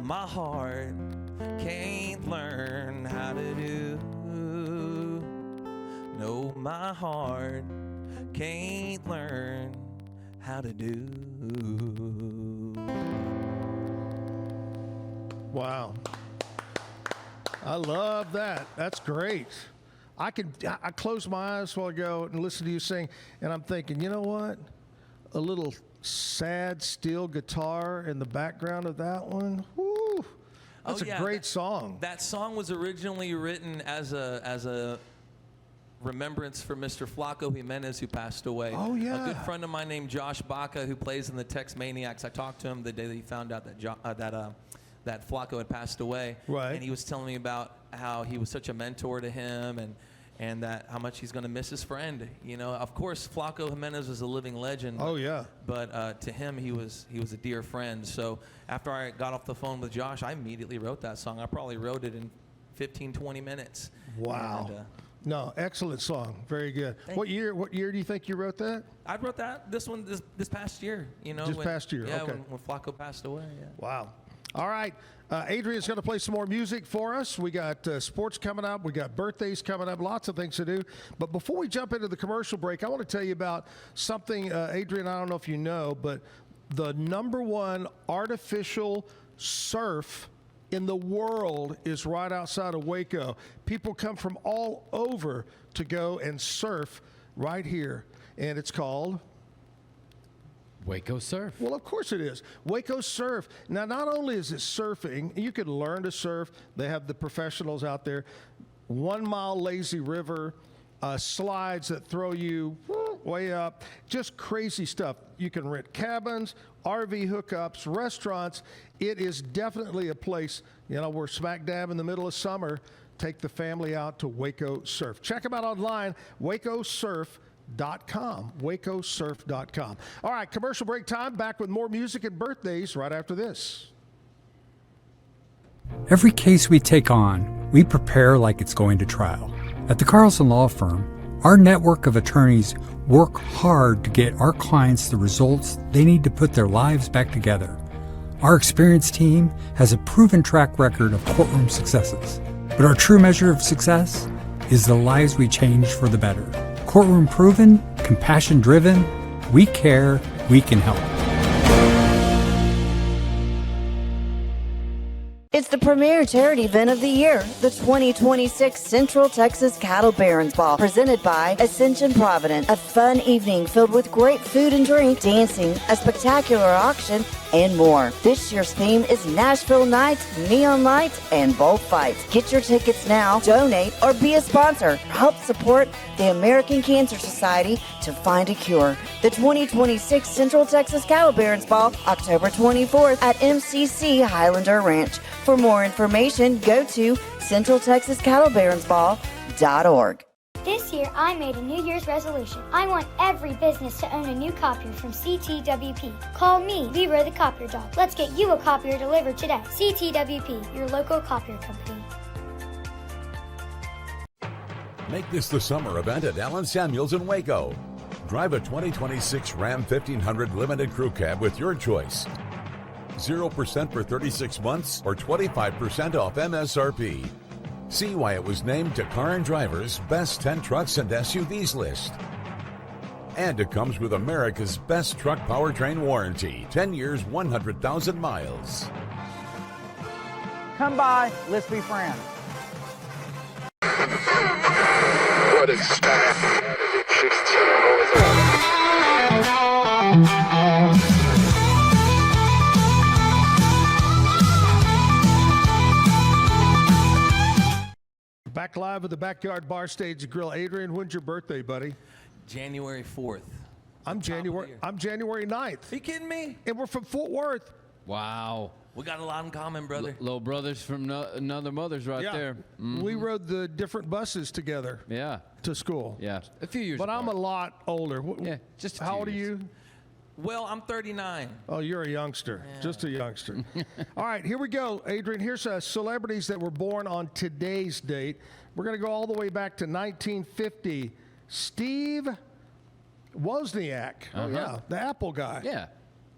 my heart can't learn how to do. No, my heart can't learn how to do. Wow. I love that. That's great. I close my eyes while I go and listen to you sing, and I'm thinking, you know what? A little sad steel guitar in the background of that one. Woo! That's a great song. That song was originally written as a remembrance for Mr. Flaco Jimenez, who passed away. Oh, yeah. A good friend of mine named Josh Baca, who plays in the Tex Maniacs. I talked to him the day that he found out that Flaco had passed away. Right. And he was telling me about how he was such a mentor to him, and that how much he's going to miss his friend. You know, of course, Flaco Jimenez was a living legend. Oh, yeah. But to him, he was a dear friend. So after I got off the phone with Josh, I immediately wrote that song. I probably wrote it in 15, 20 minutes. Wow. And, no, excellent song. Very good. What year do you think you wrote that? I wrote this past year. You know, past year. Yeah, Okay. when Flaco passed away. Yeah. Wow. All right. Adrian's going to play some more music for us. We got sports coming up. We got birthdays coming up. Lots of things to do. But before we jump into the commercial break, I want to tell you about something, Adrian, I don't know if you know, but the #1 artificial surf in the world is right outside of Waco. People come from all over to go and surf right here. And it's called Waco Surf. Well, of course it is. Waco Surf. Now, not only is it surfing, you can learn to surf. They have the professionals out there. 1 mile lazy river, slides that throw you way up, just crazy stuff. You can rent cabins, RV hookups, restaurants. It is definitely a place, you know, we're smack dab in the middle of summer. Take the family out to Waco Surf. Check them out online, wacosurf.com. All right, commercial break time. Back with more music and birthdays right after this. Every case we take on, we prepare like it's going to trial. At the Carlson Law Firm, our network of attorneys work hard to get our clients the results they need to put their lives back together. Our experienced team has a proven track record of courtroom successes. But our true measure of success is the lives we change for the better. Courtroom proven, compassion driven, we care, we can help. It's the premier charity event of the year, the 2026 Central Texas Cattle Barons Ball, presented by Ascension Provident. A fun evening filled with great food and drink, dancing, a spectacular auction, and more. This year's theme is Nashville Nights, Neon Lights, and Bullfights. Get your tickets now, donate, or be a sponsor. Help support the American Cancer Society to find a cure. The 2026 Central Texas Cattle Barons Ball, October 24th at MCC Highlander Ranch. For more information, go to centraltexascattlebaronsball.org. This year, I made a New Year's resolution. I want every business to own a new copier from CTWP. Call me, Leroy the Copier Dog. Let's get you a copier delivered today. CTWP, your local copier company. Make this the summer event at Allen Samuels in Waco. Drive a 2026 Ram 1500 Limited Crew Cab with your choice. 0% for 36 months or 25% off MSRP. See why it was named to Car and Driver's Best 10 Trucks and SUVs list. And it comes with America's best truck powertrain warranty, 10 years, 100,000 miles. Come by, let's be friends. What is that? Back live at the Backyard Bar Stage and Grill. Adrian, when's your birthday, buddy? January 4th. I'm January 9th. Are you kidding me? And we're from Fort Worth. Wow. We got a lot in common, brother. Little brothers from another mother's right there. Mhm. We rode the different buses together. Yeah. To school. Yeah. A few years But I'm a lot older. Yeah, just a How few old are years. you? Well, I'm 39. Oh, you're a youngster. Just a youngster. All right, here we go, Adrian. Here's celebrities that were born on today's date. We're going to go all the way back to 1950. Steve Wozniak. Oh, yeah. The Apple guy. Yeah.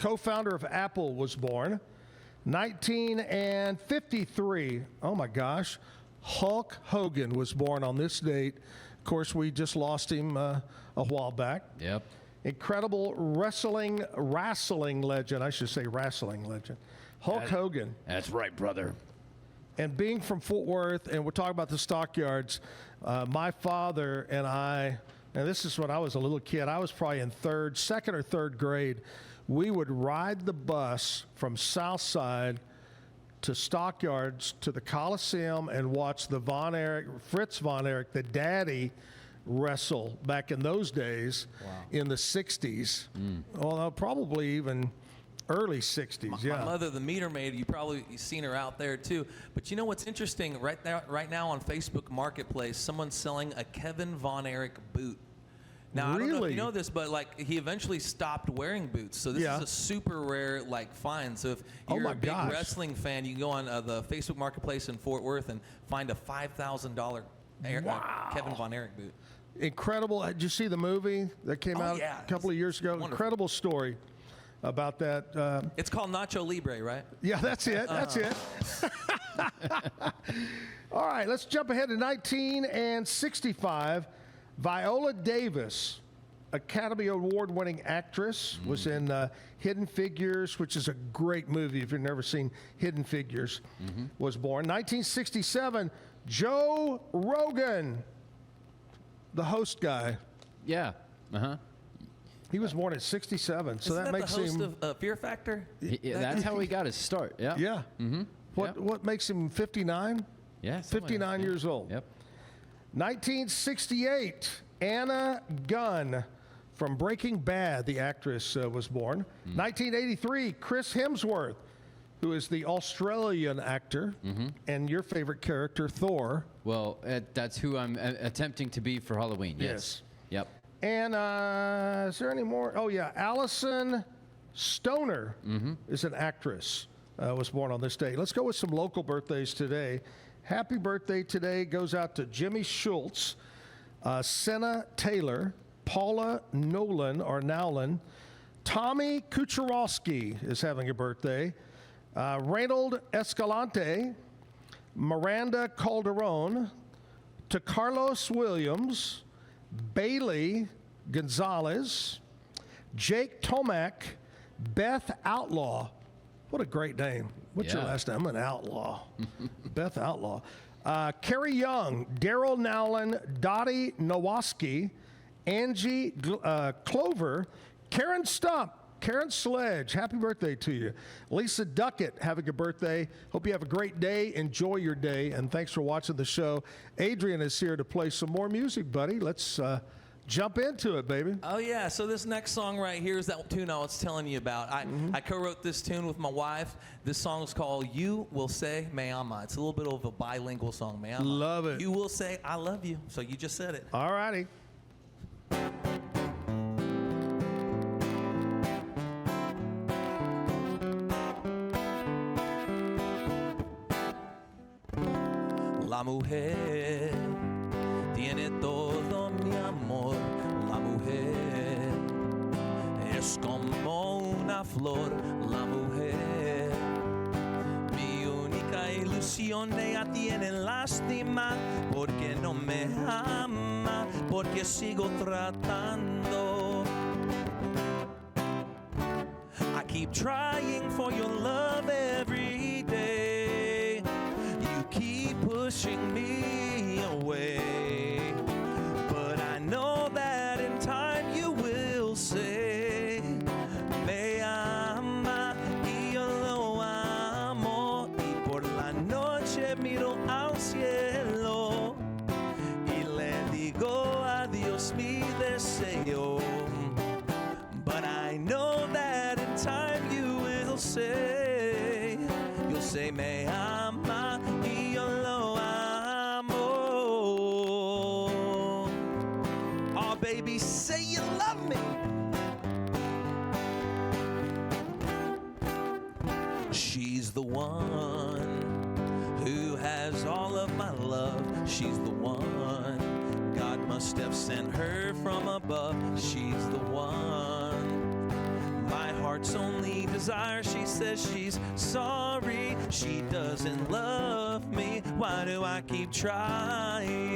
Co-founder of Apple was born. 1953. Oh, my gosh. Hulk Hogan was born on this date. Of course, we just lost him a while back. Yep. Incredible wrestling legend. I should say wrestling legend. Hulk Hogan. That's right, brother. And being from Fort Worth, and we're talking about the stockyards, my father and I, and this is when I was a little kid, I was probably in second or third grade, we would ride the bus from Southside to Stockyards to the Coliseum and watch the Fritz Von Erich, the daddy, wrestle back in those days in the 60s. Well, probably even early 60s. My mother, the meter maid, you've seen her out there too. But you know what's interesting? Right now on Facebook Marketplace, someone's selling a Kevin Von Erich boot. Now, I don't know if you know this, but he eventually stopped wearing boots. So this is a super rare find. So if you're a big wrestling fan, you can go on the Facebook Marketplace in Fort Worth and find a $5,000 Kevin Von Erich boot. Incredible. Did you see the movie that came out a couple of years ago? Wonderful. Incredible story about that. It's called Nacho Libre, right? Yeah, that's it. That's it. All right, let's jump ahead to 1965. Viola Davis, Academy Award-winning actress, was in Hidden Figures, which is a great movie if you've never seen Hidden Figures, was born. 1967, Joe Rogan, the host guy. Yeah. He was born at 67, so Isn't that makes the host him of Fear Factor? That's how he got his start. Yeah. Yeah. What makes him 59? Yeah. 59 years old. Yep. 1968, Anna Gunn from Breaking Bad, the actress, was born. 1983, Chris Hemsworth, who is the Australian actor, and your favorite character, Thor. Well, that's who I'm attempting to be for Halloween. Yes. Yep. And is there any more? Oh, yeah. Allison Stoner is an actress, was born on this day. Let's go with some local birthdays today. Happy birthday today goes out to Jimmy Schultz, Senna Taylor, Paula Nowlin, Tommy Kucharowski is having a birthday, Reynold Escalante, Miranda Calderon, to Carlos Williams, Bailey Gonzalez, Jake Tomac, Beth Outlaw. What a great name. What's your last name? I'm an outlaw. Beth Outlaw. Carrie Young, Daryl Nowlin, Dottie Nowaski, Angie Clover, Karen Stump, Karen Sledge, happy birthday to you. Lisa Duckett, having a birthday. Hope you have a great day. Enjoy your day, and thanks for watching the show. Adrian is here to play some more music, buddy. Let's jump into it, baby. Oh, yeah. So this next song right here is that tune I was telling you about. I co-wrote this tune with my wife. This song is called You Will Say Me Ama. It's a little bit of a bilingual song, me ama. Love it. You will say I love you. So you just said it. All righty. La mujer tiene todo mi amor. La mujer es como una flor. La mujer, mi única ilusión. Ella tiene lástima porque no me ama, porque sigo tratando. I keep trying for your love every day. You keep pushing me away, but I know that in time you will say me ama y yo lo amo, y por la noche miro al cielo y le digo adiós mi deseo, but I know that in time you will say, you'll say me ama y yo lo amo. Oh baby, say you love me. She's the one who has all of my love. She's the one God must have sent her from above. She's the one, my heart's only desire. She says she's sorry, she doesn't love me. Why do I keep trying?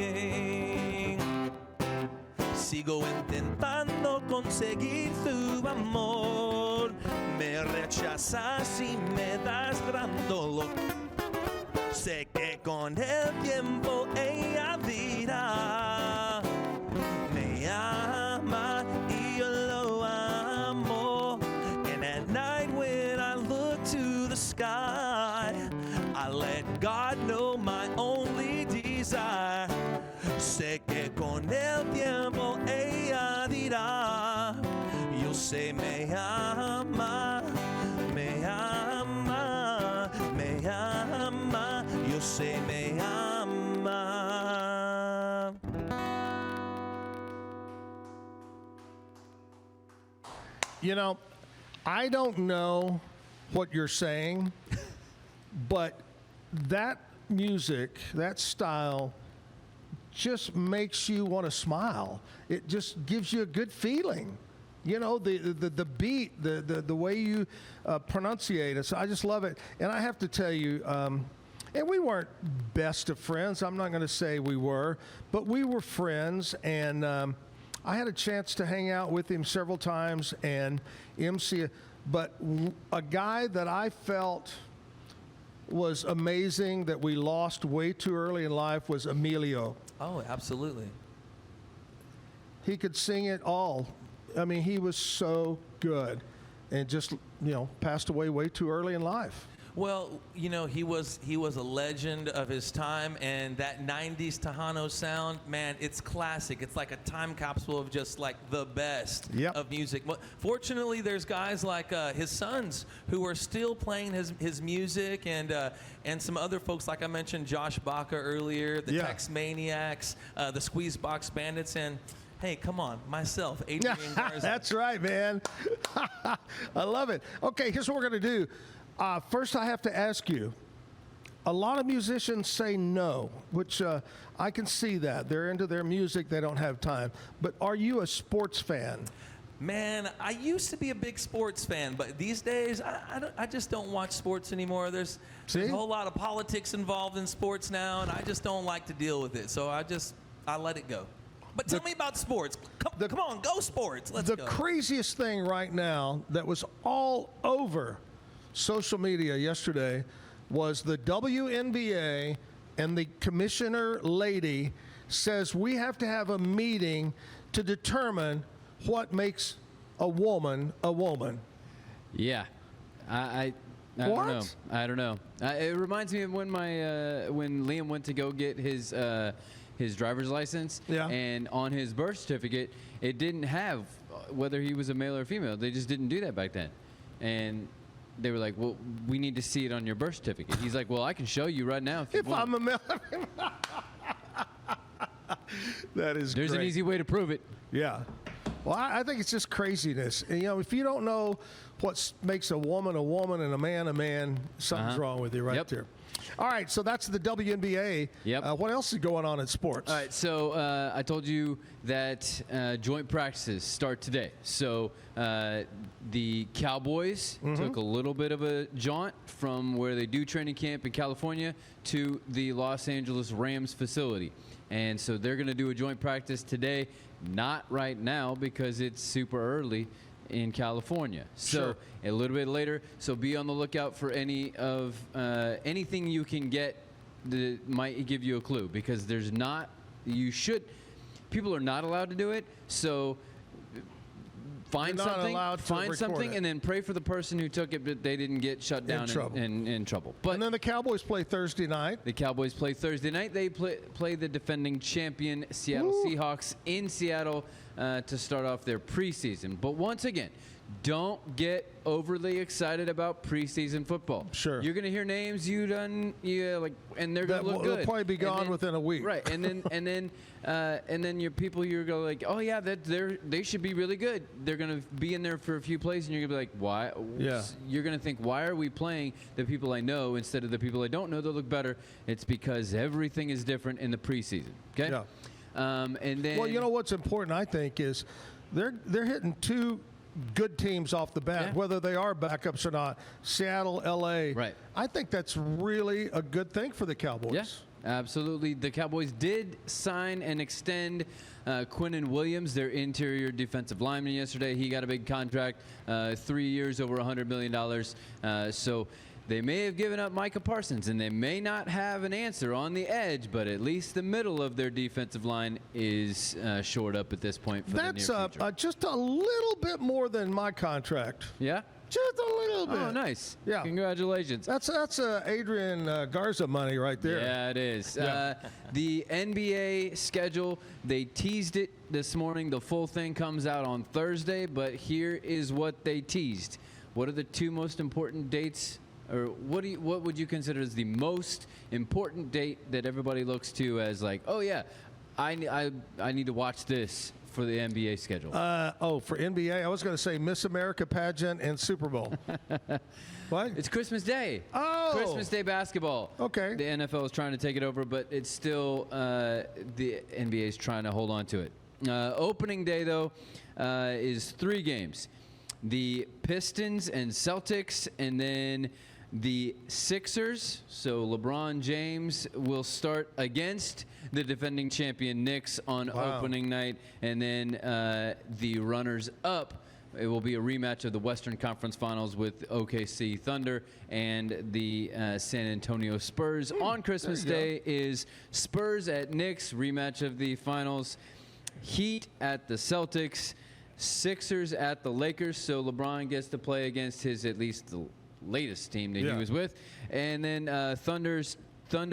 Sigo intentando conseguir tu amor. Me rechazas y me das gran dolor. Sé que con el tiempo ella dirá me ama y yo lo amo. And at night when I look to the sky, I let God know my only desire. Sé que con el tiempo ella dirá, yo sé me ama, me ama, me ama, yo sé me ama. You know, I don't know what you're saying, but that music, that style, just makes you want to smile. It just gives you a good feeling. You know, the beat, the way you pronunciate it. So I just love it. And I have to tell you, and we weren't best of friends. I'm not going to say we were, but we were friends. And I had a chance to hang out with him several times and MC. But a guy that I felt was amazing that we lost way too early in life was Emilio. Oh, absolutely. He could sing it all. I mean, he was so good and just, passed away way too early in life. Well, he was a legend of his time, and that 90s Tejano sound, man, it's classic. It's like a time capsule of just like the best of music. But fortunately, there's guys like his sons who are still playing his music, and some other folks, like I mentioned, Josh Baca earlier, the Tex Maniacs, the Squeeze Box Bandits, and hey, come on, myself, Adrian Garza. That's right, man. I love it. Okay, here's what we're going to do. First, I have to ask you, a lot of musicians say no, which I can see that. They're into their music. They don't have time. But are you a sports fan? Man, I used to be a big sports fan, but these days I just don't watch sports anymore. There's a whole lot of politics involved in sports now, and I just don't like to deal with it. So I let it go. But tell me about sports. Come on, go sports. Let's go. The craziest thing right now that was all over social media yesterday was the WNBA and the commissioner lady says we have to have a meeting to determine what makes a woman a woman. Yeah, I don't know. I don't know. It reminds me of when when Liam went to go get his driver's license, and on his birth certificate, it didn't have whether he was a male or female. They just didn't do that back then, and they were like, "Well, we need to see it on your birth certificate." He's like, "Well, I can show you right now if I'm a male." That is There's great. an easy way to prove it. Yeah. Well, I think it's just craziness. And, if you don't know what makes a woman and a man, something's wrong with you right there. All right, so that's the WNBA. Yep. What else is going on in sports? All right, so I told you that joint practices start today. So the Cowboys took a little bit of a jaunt from where they do training camp in California to the Los Angeles Rams facility. And so they're going to do a joint practice today, not right now because it's super early in California. So a little bit later. So be on the lookout for anything you can get that might give you a clue, because people are not allowed to do it. So find something and then pray for the person who took it, but they didn't get shut down in trouble. But and then the Cowboys play Thursday night. The Cowboys play Thursday night. They play the defending champion Seattle Seahawks in Seattle to start off their preseason. But once again, don't get overly excited about preseason football. Sure. You're going to hear names and they're going to look good. They'll probably be gone within a week. Right. And then your people, you're going like, oh yeah, they should be really good. They're going to be in there for a few plays, and you're going to be like, why? Yeah. You're going to think, why are we playing the people I know instead of the people I don't know that look better? It's because everything is different in the preseason. Okay. Yeah. And then, well, you know what's important, I think, is they're hitting two good teams off the bat, whether they are backups or not. Seattle, LA. Right. I think that's really a good thing for the Cowboys. Yeah, absolutely. The Cowboys did sign and extend Quinnen Williams, their interior defensive lineman, yesterday. He got a big contract, 3 years, over $100 million. So they may have given up Micah Parsons, and they may not have an answer on the edge, but at least the middle of their defensive line is shored up at this point for the near future. That's just a little bit more than my contract. Yeah? Just a little bit. Oh, nice. Yeah. Congratulations. That's Adrian Garza money right there. Yeah, it is. Yeah. The NBA schedule, they teased it this morning. The full thing comes out on Thursday, but here is what they teased. What are the two most important dates? Or what would you consider as the most important date that everybody looks to as like, oh yeah, I need to watch this for the NBA schedule? For NBA, I was going to say Miss America pageant and Super Bowl. What? It's Christmas Day. Oh, Christmas Day basketball. Okay. The NFL is trying to take it over, but it's still the NBA is trying to hold on to it. Opening day though is 3 games: the Pistons and Celtics, and then the Sixers. So LeBron James will start against the defending champion Knicks on opening night, and then the runners-up, it will be a rematch of the Western Conference Finals with OKC Thunder and the San Antonio Spurs. On Christmas Day is Spurs at Knicks, rematch of the finals. Heat at the Celtics. Sixers at the Lakers, so LeBron gets to play against his, at least the latest team that he was with. And then Thunder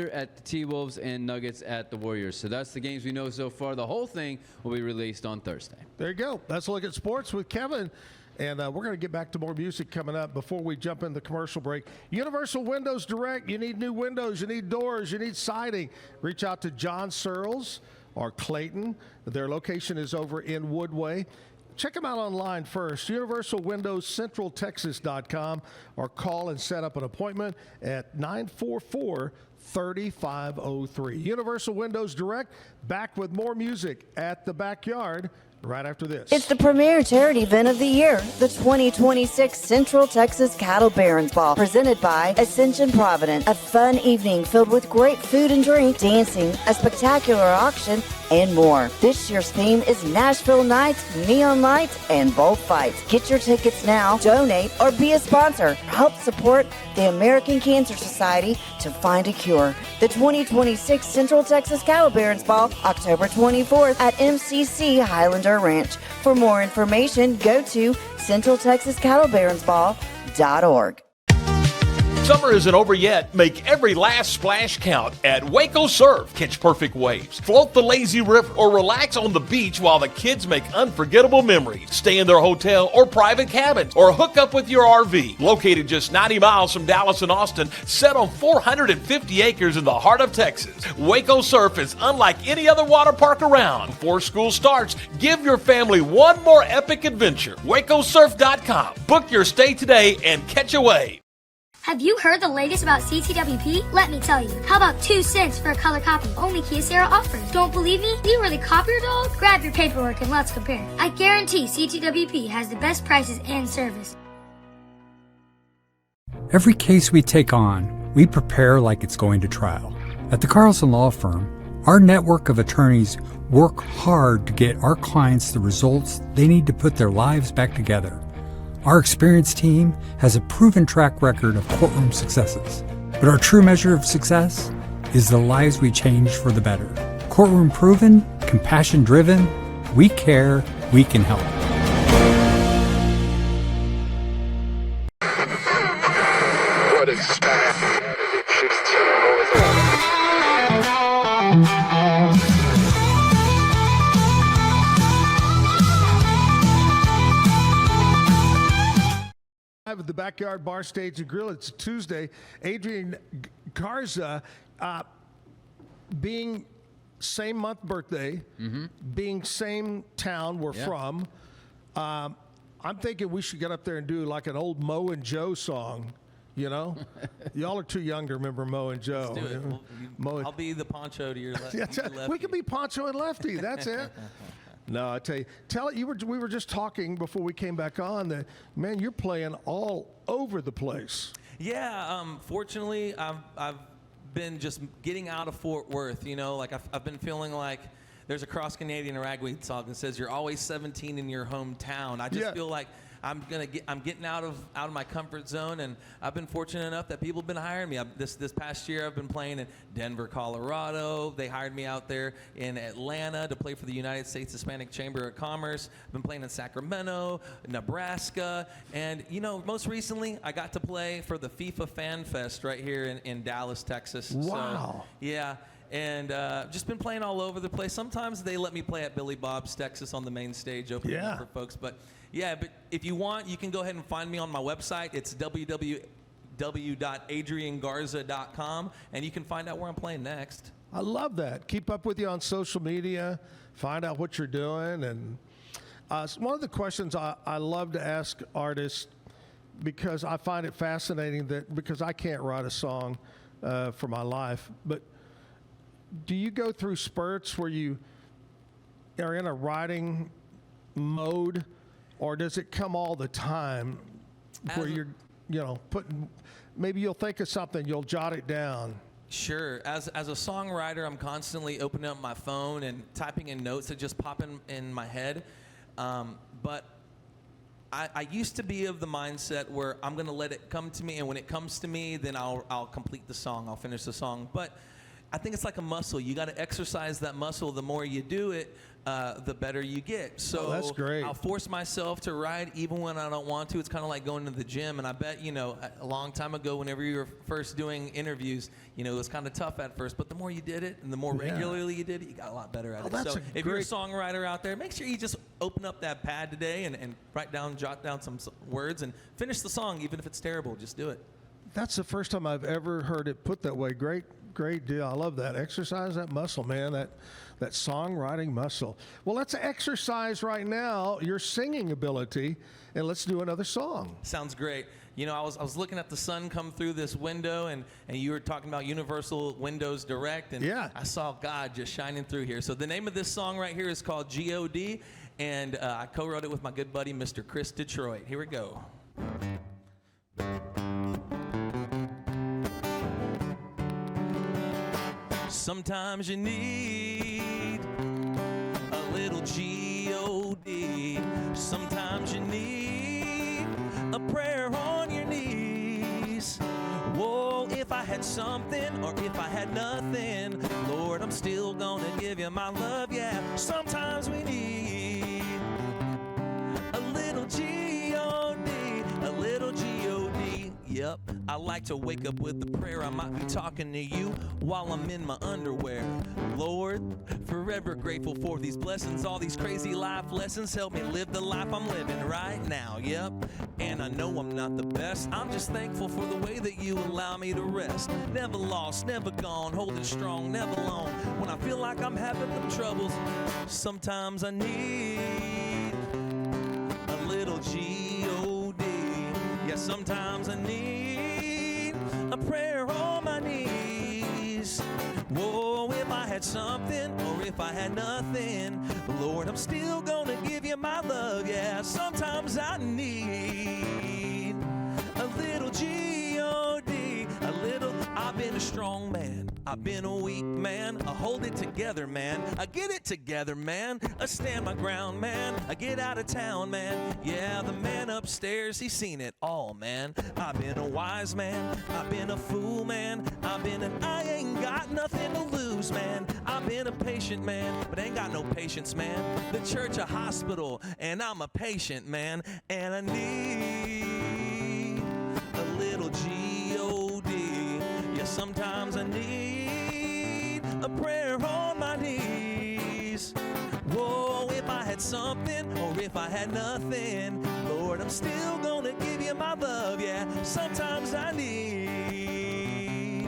at the T-Wolves and Nuggets at the Warriors. So that's the games we know so far. The whole thing will be released on Thursday. There you go. Let's look at sports with Kevin. And we're going to get back to more music coming up before we jump in the commercial break. Universal Windows Direct. You need new windows. You need doors. You need siding. Reach out to John Searles or Clayton. Their location is over in Woodway. Check them out online first, universalwindowscentraltexas.com, or call and set up an appointment at 944-3503. Universal Windows Direct, back with more music at the Backyard right after this. It's the premier charity event of the year, the 2026 Central Texas Cattle Barons Ball, presented by Ascension Provident. A fun evening filled with great food and drink, dancing, a spectacular auction, and more. This year's theme is Nashville Nights, Neon Lights, and Bullfights. Get your tickets now, donate, or be a sponsor. Help support the American Cancer Society to find a cure. The 2026 Central Texas Cattle Barons Ball, October 24th at MCC Highlander Ranch. For more information, go to centraltexascattlebaronsball.org. Summer isn't over yet. Make every last splash count at Waco Surf. Catch perfect waves, float the lazy river, or relax on the beach while the kids make unforgettable memories. Stay in their hotel or private cabins, or hook up with your RV. Located just 90 miles from Dallas and Austin, set on 450 acres in the heart of Texas, Waco Surf is unlike any other water park around. Before school starts, give your family one more epic adventure. WacoSurf.com. Book your stay today and catch a wave. Have you heard the latest about CTWP? Let me tell you. How about 2 cents for a color copy? Only Kyocera offers. Don't believe me? You were the copier dog? Grab your paperwork and let's compare. I guarantee CTWP has the best prices and service. Every case we take on, we prepare like it's going to trial. At the Carlson Law Firm, our network of attorneys work hard to get our clients the results they need to put their lives back together. Our experienced team has a proven track record of courtroom successes, but our true measure of success is the lives we change for the better. Courtroom proven, compassion driven, we care, we can help. What is that? At the Backyard Bar Stage and Grill. It's Tuesday. Adrian Garza, being same month birthday, being same town we're from, I'm thinking we should get up there and do like an old Mo and Joe song. You know, y'all are too young to remember Mo and Joe. Let's do it. I'll be the Poncho to your left. We could be Poncho and Lefty. That's it. No, I tell you, we were just talking before we came back on that, man, you're playing all over the place. Yeah, fortunately, I've been just getting out of Fort Worth. You know, like I've been feeling like there's a cross Canadian ragweed song that says you're always 17 in your hometown. I just feel like I'm getting out of my comfort zone, and I've been fortunate enough that people have been hiring me. This past year, I've been playing in Denver, Colorado. They hired me out there in Atlanta to play for the United States Hispanic Chamber of Commerce. I've been playing in Sacramento, Nebraska, and most recently, I got to play for the FIFA Fan Fest right here in Dallas, Texas. Wow. So, yeah. And just been playing all over the place. Sometimes they let me play at Billy Bob's Texas on the main stage, opening up for folks. But if you want, you can go ahead and find me on my website. It's www.adriangarza.com, and you can find out where I'm playing next. I love that. Keep up with you on social media. Find out what you're doing. And one of the questions I love to ask artists, because I find it fascinating because I can't write a song for my life, but do you go through spurts where you are in a writing mode, or does it come all the time where you're, maybe you'll think of something, you'll jot it down? Sure. As a songwriter, I'm constantly opening up my phone and typing in notes that just pop in my head. But I used to be of the mindset where I'm going to let it come to me, and when it comes to me, then I'll complete the song, I'll finish the song. But I think it's like a muscle. You got to exercise that muscle. The more you do it, the better you get. So that's great. I'll force myself to write even when I don't want to. It's kind of like going to the gym. And I bet, a long time ago, whenever you were first doing interviews, it was kind of tough at first. But the more you did it and the more regularly you did it, you got a lot better at it. So if you're a songwriter out there, make sure you just open up that pad today and jot down some words and finish the song, even if it's terrible. Just do it. That's the first time I've ever heard it put that way. Great deal. I love that. Exercise that muscle, man, that songwriting muscle. Well, let's exercise right now your singing ability, and let's do another song. Sounds great. I was looking at the sun come through this window, and you were talking about Universal Windows Direct, and I saw God just shining through here. So the name of this song right here is called G.O.D., And I co-wrote it with my good buddy, Mr. Chris Detroit. Here we go. Sometimes you need a little G-O-D. Sometimes you need a prayer on your knees. Whoa, if I had something or if I had nothing, Lord, I'm still gonna give you my love, yeah. Sometimes we need a little G-O-D, a little G-O-D. Yep, I like to wake up with the prayer. I might be talking to you while I'm in my underwear. Lord, forever grateful for these blessings, all these crazy life lessons. Help me live the life I'm living right now. Yep, and I know I'm not the best. I'm just thankful for the way that you allow me to rest. Never lost, never gone, holding strong, never alone. When I feel like I'm having them troubles, sometimes I need a little G-O-D. Yeah, sometimes I need a prayer on my knees. Whoa, if I had something or if I had nothing, Lord, I'm still gonna give you my love, yeah. Sometimes I need a little G-O-D, a little. I've been a strong man, I've been a weak man. I hold it together, man. I get it together, man. I stand my ground, man. I get out of town, man. Yeah, the man upstairs, he's seen it all, man. I've been a wise man, I've been a fool, man. I've been an I ain't got nothing to lose, man. I've been a patient man, but ain't got no patience, man. The church a hospital, and I'm a patient, man. And I need a little G-O-D. Yeah, sometimes I need a prayer on my knees. Whoa, if I had something or if I had nothing, Lord, I'm still gonna give you my love, yeah. Sometimes I need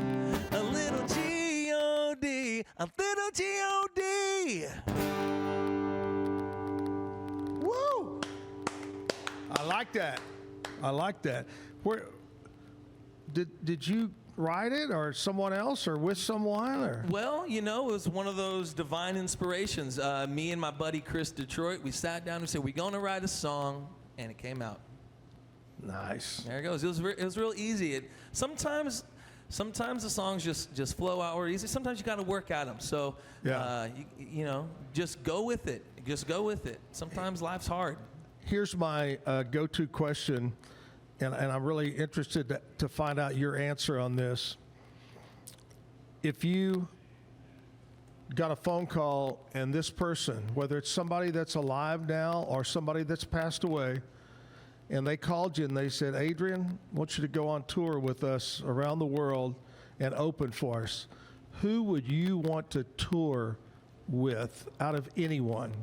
a little G-O-D, a little G-O-D. Woo! I like that. I like that. Where did you write it, or someone else, or with someone, or? Well, you know, it was one of those divine inspirations. Me and my buddy Chris Detroit, we sat down and said, we're going to write a song, and it came out. Nice. There it goes. It was real easy. Sometimes the songs just flow out or easy. Sometimes you got to work at them. So, yeah. You know, just go with it. Just go with it. Sometimes life's hard. Here's my go-to question, and I'm really interested to find out your answer on this. If you got a phone call and this person, whether it's somebody that's alive now or somebody that's passed away, and they called you and they said, Adrian, I want you to go on tour with us around the world and open for us, who would you want to tour with out of anyone?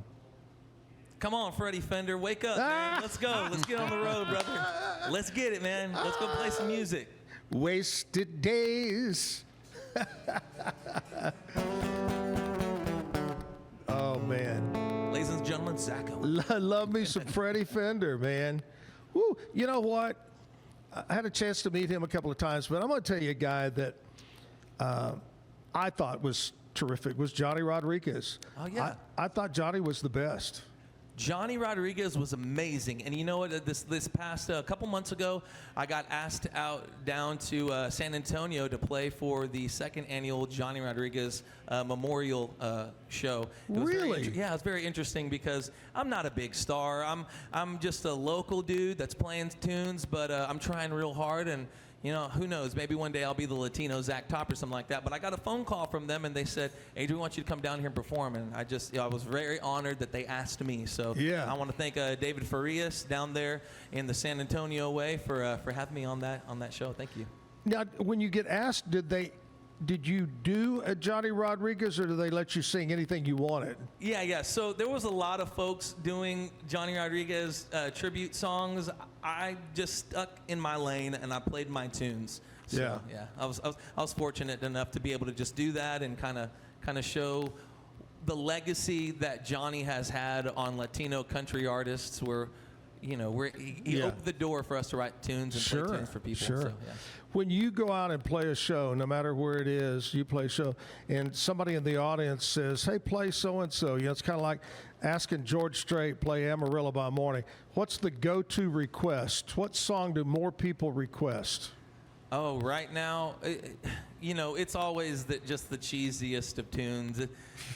Come on, Freddie Fender, wake up, man. Let's go. Let's get on the road, brother. Let's get it, man. Let's go play some music. Wasted days. Oh, man. Ladies and gentlemen, Zack Owen. Love me some Freddie Fender, man. Woo. You know what? I had a chance to meet him a couple of times, but I'm going to tell you a guy that I thought was terrific was Johnny Rodriguez. Oh, yeah. I thought Johnny was the best. Johnny Rodriguez was amazing. And you know what? This past couple months ago, I got asked out down to San Antonio to play for the second annual Johnny Rodriguez Memorial show. Really? Yeah, it was very interesting because I'm not a big star. I'm just a local dude that's playing tunes, but I'm trying real hard. And you know, who knows? Maybe one day I'll be the Latino Zach Top or something like that. But I got a phone call from them, and they said, Adrian, we want you to come down here and perform. And I was very honored that they asked me. So yeah. I want to thank David Farias down there in the San Antonio way for having me on that show. Thank you. Now, when you get asked, did you do a Johnny Rodriguez, or did they let you sing anything you wanted? Yeah. So there was a lot of folks doing Johnny Rodriguez tribute songs. I just stuck in my lane and I played my tunes. So, yeah. I was fortunate enough to be able to just do that and kind of show the legacy that Johnny has had on Latino country artists. Where, he opened the door for us to write tunes and play tunes for people. Sure. So, yeah. When you go out and play a show, no matter where it is, you play a show, and somebody in the audience says, "Hey, play so and so." It's kind of like asking George Strait play Amarillo by Morning. What's the go-to request? What song do more people request? Oh, right now, it's always just the cheesiest of tunes.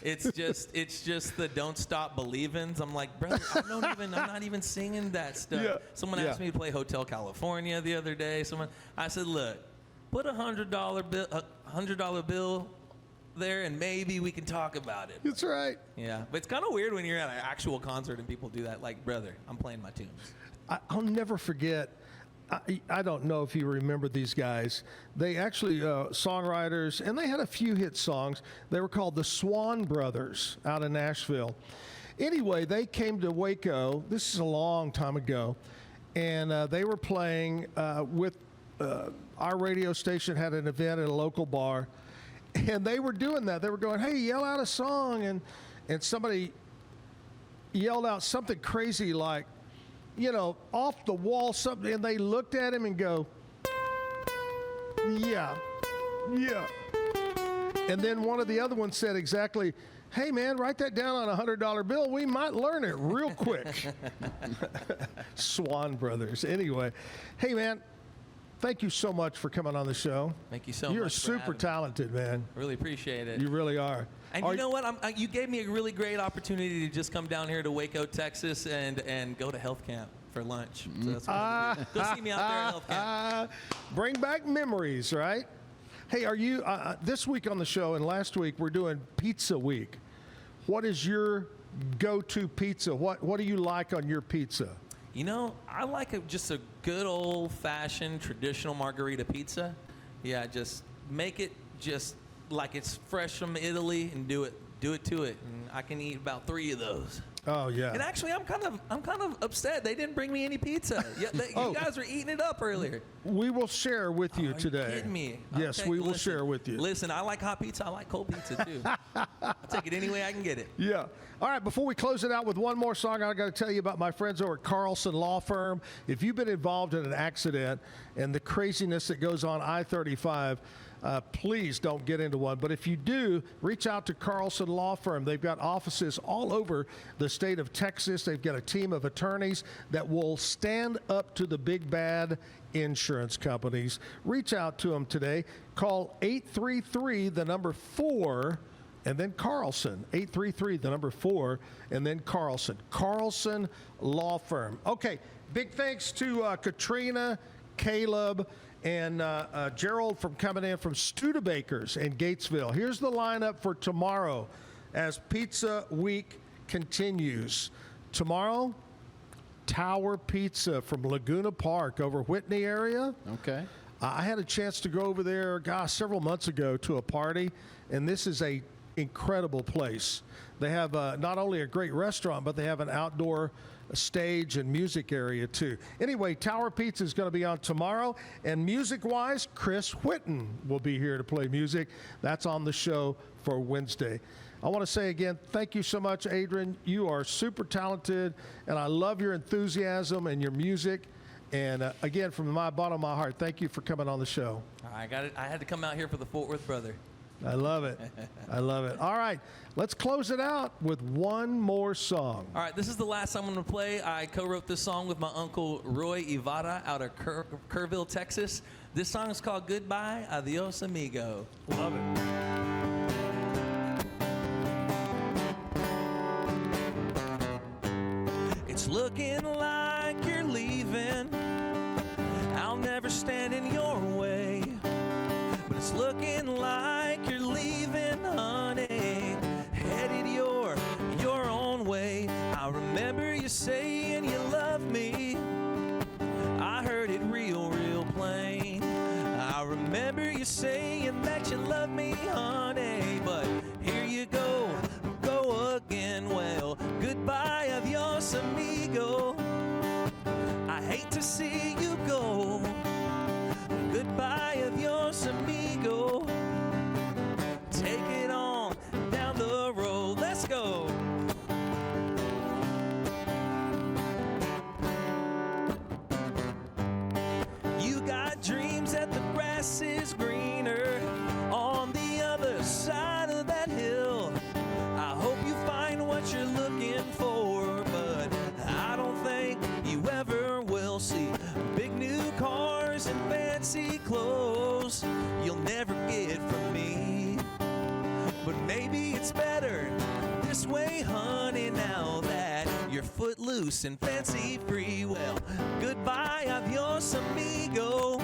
It's just the "Don't Stop Believin'." I'm like, brother, I'm not even singing that stuff. Yeah. Someone asked me to play Hotel California the other day. I said, look, put $100 bill there, and maybe we can talk about it. That's right. Yeah, but it's kind of weird when you're at an actual concert and people do that. Like, brother, I'm playing my tunes. I'll never forget. I don't know if you remember these guys. They actually songwriters, and they had a few hit songs. They were called the Swan Brothers out of Nashville. Anyway, they came to Waco. This is a long time ago, and they were playing with our radio station had an event at a local bar, and they were doing that. They were going, "Hey, yell out a song," and somebody yelled out something crazy like, off the wall something, and they looked at him and go, yeah. And then one of the other ones said exactly, "Hey, man, write that down on a $100 bill. We might learn it real quick." Swan Brothers. Anyway, hey, man, thank you so much for coming on the show. Thank you so much. You're super talented, man. I really appreciate it. You really are. And you know what? You gave me a really great opportunity to just come down here to Waco, Texas, and go to health camp for lunch. So that's what I'm gonna do. Go see me out there at health camp. Bring back memories, right? Hey, are you this week on the show and last week we're doing Pizza Week. What is your go-to pizza? What do you like on your pizza? I like just a good old-fashioned traditional margarita pizza. Yeah, just make it just like it's fresh from Italy and do it to it. And I can eat about 3 of those. Oh yeah. And actually, I'm kind of upset they didn't bring me any pizza. You guys were eating it up earlier. We will share with you today. Are you kidding me? Yes, Okay, we will share with you. Listen, I like hot pizza. I like cold pizza too. I'll take it any way I can get it. Yeah. All right, before we close it out with one more song, I got to tell you about my friends over at Carlson Law Firm. If you've been involved in an accident and the craziness that goes on I-35, please don't get into one. But if you do, reach out to Carlson Law Firm. They've got offices all over the state of Texas. They've got a team of attorneys that will stand up to the big bad insurance companies. Reach out to them today. Call 833 the number 4 and then Carlson. 833 the number 4 and then Carlson. Carlson Law Firm. Okay, big thanks to Katrina, Caleb, and Gerald from coming in from Studebakers in Gatesville. Here's the lineup for tomorrow as Pizza Week continues. Tomorrow, Tower Pizza from Laguna Park over Whitney area. Okay. I had a chance to go over there, several months ago to a party, and this is a incredible place. They have not only a great restaurant, but they have an outdoor stage and music area too. Anyway, Tower Pizza is going to be on tomorrow, and music-wise, Chris Whitten will be here to play music. That's on the show for Wednesday. I want to say again, thank you so much, Adrian. You are super talented, and I love your enthusiasm and your music. And again, from my bottom of my heart, thank you for coming on the show. I got it. I had to come out here for the Fort Worth brother. I love it. I love it. All right, let's close it out with one more song. All right, this is the last song I'm going to play. I co-wrote this song with my uncle Roy Ivada out of Kerrville, Texas. This song is called Goodbye, Adios Amigo. Love it. It's looking like you're leaving. I'll never stand in your way. But it's looking like you're leaving, honey. Headed your own way. I remember you saying you love me. I heard it real plain. I remember you saying that you love me, honey. But here you go again. Well, goodbye, adios, amigo. I hate to see you go. Goodbye, adios, amigo. Take it on down the road. Let's go. clothes you'll never get from me. But maybe it's better this way, honey, now that you're footloose and fancy free. Well, goodbye, adios, amigo.